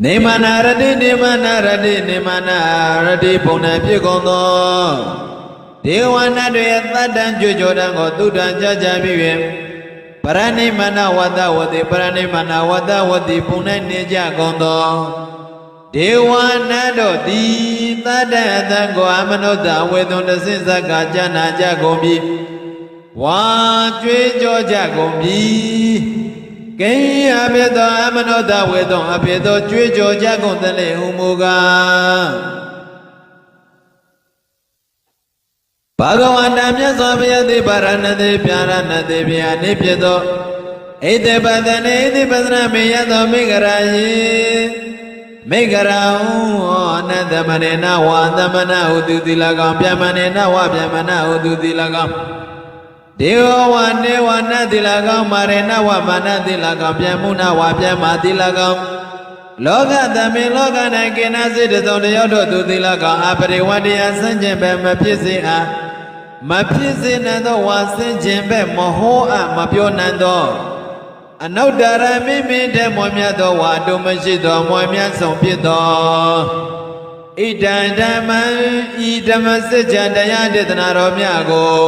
နေမနာရတိနေမနာရတိနေမနာရတိဘုံနဲ့ဖြစ်ကုန်သောဒေဝနာတွေသတ္တံကြွကြောတံကိုသုတ္တံကြကြပြီး၍ပရဏိမနာဝတ္တဝတိပရဏိမနာဝတ္တဝတိဘုံ၌နေကြကုန်သောဒေဝနာတို့သည်သတ္တအတံကိုအမနုဿဝေသွန်တဆင့်ဇက္ကကြနာကြကုန်ပြီဝါကြွေးကြောကြကုန်ပြီကိအဘိသောအမနုဿဝေသွန်အဘိသောကြွေးကြောကြကုန်သလေဟုမူကားဘဂဝန္တမြတ်စွာဘုရားသည်ဗာရဏသီပြာရဏသီဗျာနိဖြစ်သောဣတိပတနေဣတိပသနာမေယသောမိဂရာယိမိဂရာဟုအနတမနေနဝသမနဟုသူတိလကောင်ဗျမနေနဝဗျမနဟုသူတိလကောင်ဒေဝဝနေဝနတိလကောင်မာရေနဝမနတိလကောင်ဗျမုနဝဗျမတိလကောင်လောကသမေလောက၌ကိနာစိတ္တုံတယောတို့သူတိလကောင်အပရိဝတ္တယဆန့်ကျင်ပဲမဖြစ်စေအားမဖြစ်စေနိုင်သောဝါဆင်းခြင်းပဲမဟောအပ်မပြောနိုင်သောအနုတ္တရမိမိတည်းမွန်မြတ်သောဝါတုမရှိသောမွန်မြတ်ဆုံးဖြစ်သောဣဒံဓမ္မံဤဓမ္မစကြာတရားဒေသနာတော်မြတ်ကို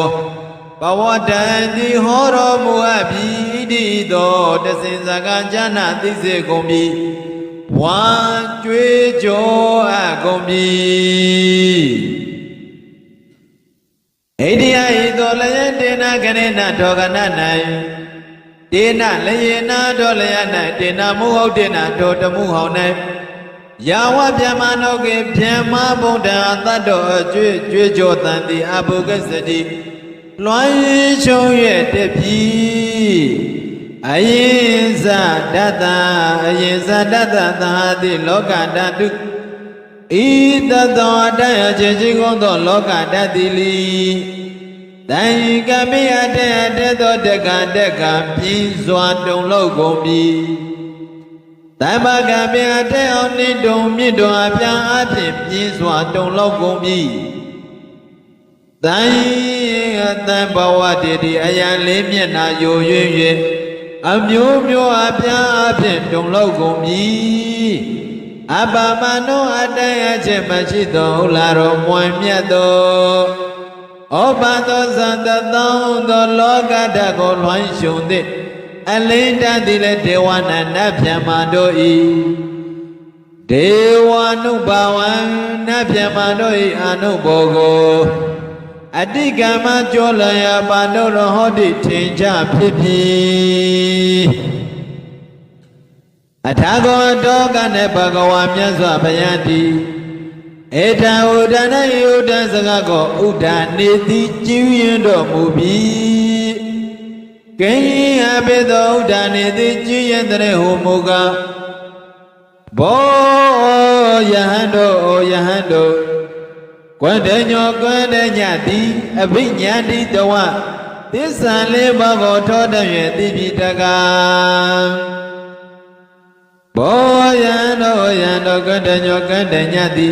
ဘဝတံတိဟောတော်မူအပ်ပြီဣတိသောတစင်စကံဉာဏသိစေကုန်ပြီဝါကြွေးကြောအပ်ကုန်ပြီဣတိယဤသောလယတေနကရေနဒောကန၌တေနလယေနာဒောလယ၌တေနမုဟုတ်တေနဒောတမှုဟောင်း၌ယာဝဗျမနောကေဗျမဗုဒ္ဓသတ္တောအကျွေးကြွေးကြောတန်တိအဘုဂစ္စတိလွမ်းရှုံးရဲ့တပြီအယင်ဇဒတ္တအယင်ဇဒတ္တသာတိလောကဓာတုဤတသောအတ္တအချင်းချင်းကုန်သောလောကဓာတိလီတန်ကမိအတ္တသောတက္ကတက္ကပြင်းစွာတုံလောက်ကုန်ပြီတမ္ပကမိအတ္တအောင်နိတုံမြင့်တော်အပြာအဖြစ်ပြင်းစွာတုံလောက်ကုန်ပြီတန်အတန်ဘဝတည်တည်အယံလေးမျက်နာယို၍၍အမျိုးမျိုးအပြာအဖြစ်တုံလောက်ကုန်ပြီအပမနောအတ္တအချက်မရှိသောဥလာတော်မွန်မြတ်သောဩဘာသောသံတသောသောလောကဓာတ်ကိုလွှမ်းရှုံသည်အလိန္ဒသည်လည်းဒေဝနာနတ်ဗျမတို့ဤဒေဝနုဘဝံနတ်ဗျမတို့ဤအနုဘောကိုအတိကမကြောလယပါဏုရဟောတိထင်ကြဖြစ်ပြီအထာဂောတောကနဲ့ဘဂဝါမြတ်စွာဘုရားတိဧတံဥဒနာယုဒံစကားကိုဥဒ္ဒနေတိကျူးရင်တော်မူပြီကိအဘိသောဥဒ္ဒနေတိကျူးရင်တဲ့ဟူမူကားဘောယဟန်တို့ယဟန်တို့ကွန္တညောကွန္တညတိအဘိညာတိတဝသစ္စာလေးပါးကိုထောတတ်၍သိပြီတကားဘောယံတို့ကွန္တညောကွန္တညတိ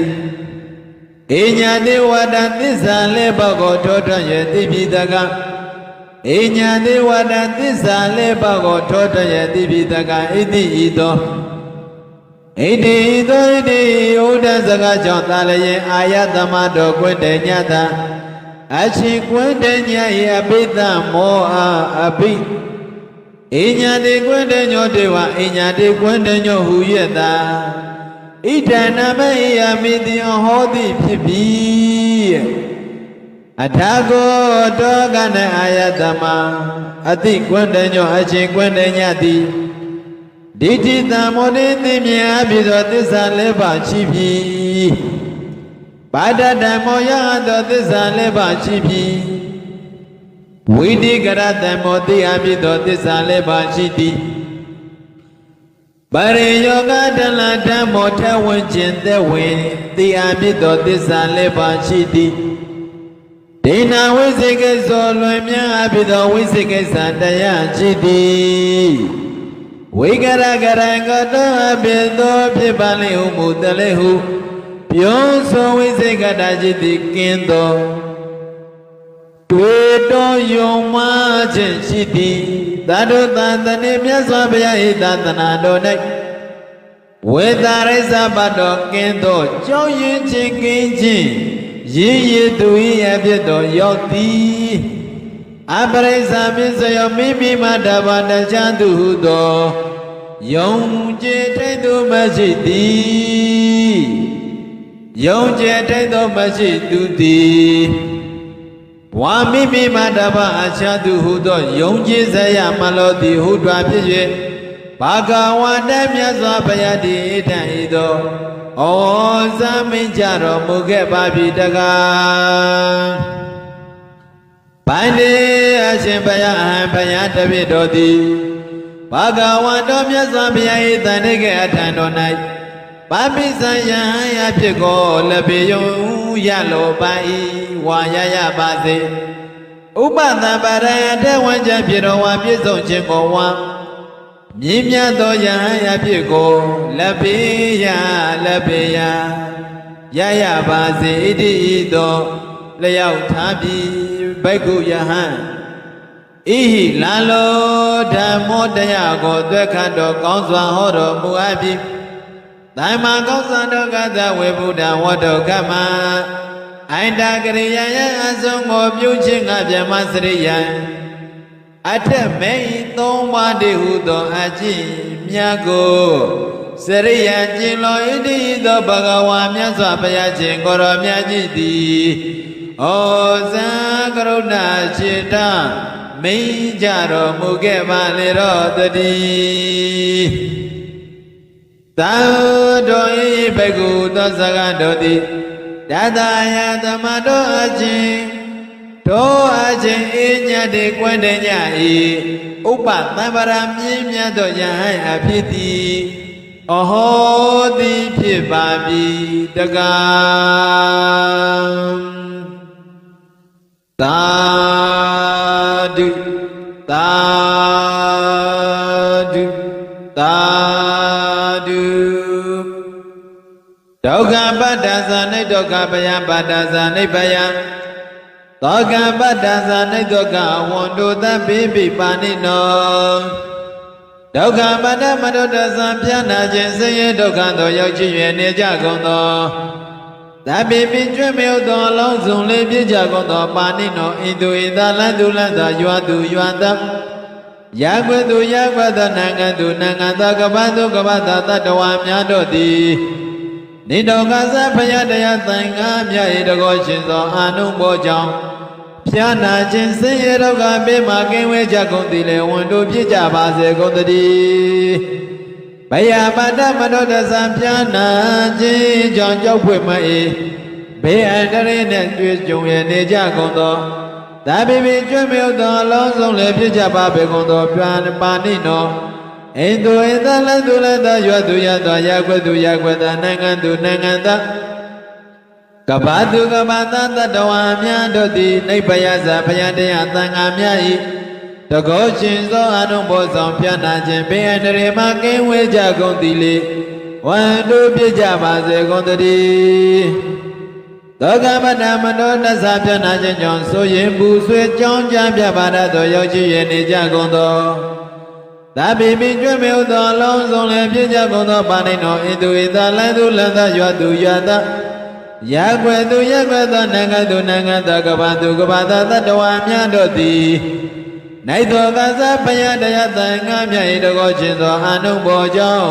ဣညာတိဝတ္တသစ္စာလေးပါးကိုထောတတ်၍သိပြီတကားဣညာတိဝတ္တသစ္စာလေးပါးကိုထောတတ်၍သိပြီတကားဣတိဤသောဣတိသောဣတိဥဒ္ဒစကားကြောင့်သာလျင်အာယသမတော်ကွန္တညတာအချင်းကွန္တည၏အဘိဓမ္မောအဘိဣညာတိကွန္တညောတေဝဣညာတိကွန္တညောဟူ၍သာဣဒံနမေယမိတိဟောတိဖြစ်ပြီအထာကိုတောကနအာယသမအတိကွန္တညောအချင်းကွန္တညတိဒိဋ္ဌိတံမောတိသိမြင်အပြီးသောသစ္စာလေးပါးရှိပြီပါဒတံမောယသောသစ္စာလေးပါးရှိပြီဝိတိကရတံမောတိအပြီးသောသစ္စာလေးပါးရှိသည်ပရိယောဂတလဓမ္မောထဝင်ခြင်းသက်ဝင်တိအပြီးသောသစ္စာလေးပါးရှိသည်ဒိဏဝိသိကိသောလွင်မြန်းအပြီးသောဝိသိကိသတရားရှိသည်ဝိကရကရံကတောအပိသောဖြစ်ပါလေဟုမူတလေဟုပြောဆိုဝိစေကတာจิตတိကင်းသောတွေ့တော်ယုံမှခြင်းရှိသည်သာဓုသံတနေမြတ်စွာဘုရား၏သာသနာတော်၌ ဝေသာရိသဘတ်တော်ကင်းသောကြောင်းရင်ချင်းကင်းချင်းရည်ရည်သူ၏အဖြစ်တော်ရောက်သည်အပရိစ္ဆာမစ္စယောမိမိမတဘာတချမ်းသူဟုသောယုံကြည်ထိတ်သူမရှိသည်ယုံကြည်ထိတ်သောမရှိသူသည်ဝါမိမိမတဘာအခြားသူဟုသောယုံကြည်စရာမလို့သည်ဟုတွာဖြစ်၍ဘာဂဝါတမြတ်စွာဘုရားသည်ဣထံဤသောဩဇာမင်းကြတော်မူခဲ့ပါပြီတကားဗန္တိအရှင်ဘုရားအဟံဘုရားတပည့်တော်သည်ဘာဂဝါတော်မြတ်စွာဘုရား၏တန်တိကေအထံတော်၌ပါပိစံယံယဖြစ်ကိုလက်ပေယုံရလိုပါ၏ဝါရရပါစေဥပသံပါရယတေဝံချဖြစ်တော်ဝါပြည့်စုံခြင်းကိုဝါမြင်းမြတ်သောယဟန်ယဖြစ်ကိုလက်ပေယလက်ပေယရရပါစေဣတိဤသောလျောက်ထားပြီးဘိက္ခုယဟန်ဣဟိလာလောဓမ္မောတရားကိုသွက်ခတ်တော်ကောင်းစွာဟောတော်မူအပ်ပြီးတိုင်မာကောင်းစွာတော်ကသဝေဗုဒ္ဓဝတ္တုကမအိန္ဒကရိယယအဆုံးကိုပြုခြင်းကဗြဟ္မစရိယံအထက်မေဤသုံးပါးတည်းဟုသောအကျင့်မြတ်ကိုစရိယံကျင့်တော်ဣတိသောဘဂဝါမြတ်စွာဘုရားရှင်ကိုရောမြတ်ကြီးသည်ဩဇံကရုဏာရှိတာမိန်ကြတော်မူခဲ့ပါလေတော့တည်းသာတော်ဤဘဂုသောစကားတော်သည်တတယသမတော်အချင်းတို့အချင်းအညတ်တွေကွန်းတဲ့ညဤဥပသံဗရာမြင်းမြတ်သောယဟန်အဖြစ်သည်အဟောသည်ဖြစ်ပါပြီတကားသာဓုသာဓုသာဓုဒုက္ခပတ္တဇာနိဒုက္ခပယပတ္တဇာနိပယသောကပတ္တဇာနိဒုက္ခဝန္တုသဗ္ဗေပိပါဏိနောဒုက္ခပတ္တမတုတ္တဇံပြနာခြင်းဆင်းရဲဒုက္ခသောရောက်ချင်၍နေကြကုန်သောသဗ္ဗေပိကျွဲ့မြောက်သောအလုံးစုံလေးပြည့်ကြကုန်သောပါဏိနောဣတုဣသလန်သူလန်သောရွာသူရွာသားယာကွေသူယာကွေသောနိုင်ငံသူနိုင်ငံသားကပ္ပသူကပ္ပသာတတ္တဝါများတို့သည်နိတောကသဖယတရားသံဃာမြတ်၏တကောရှင်သောအာနုဘောကြောင့်ဖြာနာခြင်းဆင်းရဲဒုက္ခပေးမှကင်းဝေးကြကုန်သည်လေဝန်တို့ဖြစ်ကြပါစေကုန်သတည်းဘယပါဒမတောတသံဖြာနာခြင်းကြောင့်ကြောက်ဖွယ်မ၏ဘေးအန္တရာယ်နှင့်တွေ့ကြုံရနေကြကုန်သောသာဘိပိကျွမ်းမြောက်သောအလုံးစုံလည်းဖြစ်ကြပါပေကုန်သောပြန်ပါဏိနောဣန္ဒုဣသလန်သူလန်သောရွတ်သူရသောယာကွေသူယာကွေသာနိုင်ငံသူနိုင်ငံသားကပ္ပသူကပ္ပသာတတ္တဝါများတို့သည်နိဗ္ဗယဇာဘုရားတရားသံဃာများ၏တကောရှင်သောအနုဘောဆောင်ပြနာခြင်းဘေးအန္တရာယ်မှကင်းဝေးကြကုန်သည်လေဝန်တို့ပြကြပါစေကုန်သတည်းသောကပတ္တမနောတသပြနာခြင်းကြောင့်ဆိုရင်ပူဆွေးကြောင်းကြပြပါရသောရောက်ရှိရနေကြကုန်သောသာဘိပိကျွမ်းမြောက်သောအလုံးစုံလည်းပြည့်ကြကုန်သောပါဏိနောဣတုဣသလန်သူလန်သားရွာသူရွာသားယာကွယ်သူယာကွယ်သောနိုင်ငံသူနိုင်ငံသားကပ္ပသူကပ္ပသာတတ္တဝါများတို့သည်နိုင်သောကသဘယတရားသံဃာမြတ်၏တကောခြင်းသောအာနုဘောကြောင့်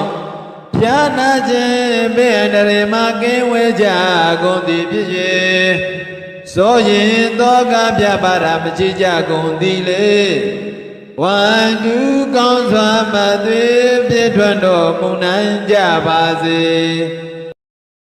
ဖြာနာခြင်းဘေးအန္တရာယ်မှကင်းဝေးကြကုန်သည်ဖြစ်၍ဆိုရင်သောကပြပါရမကြည်ကြကုန်သည်လေဝန္တုကောင်းစွာမသွေးပြည့်ထွန်းတော်မူနိုင်ကြပါစေ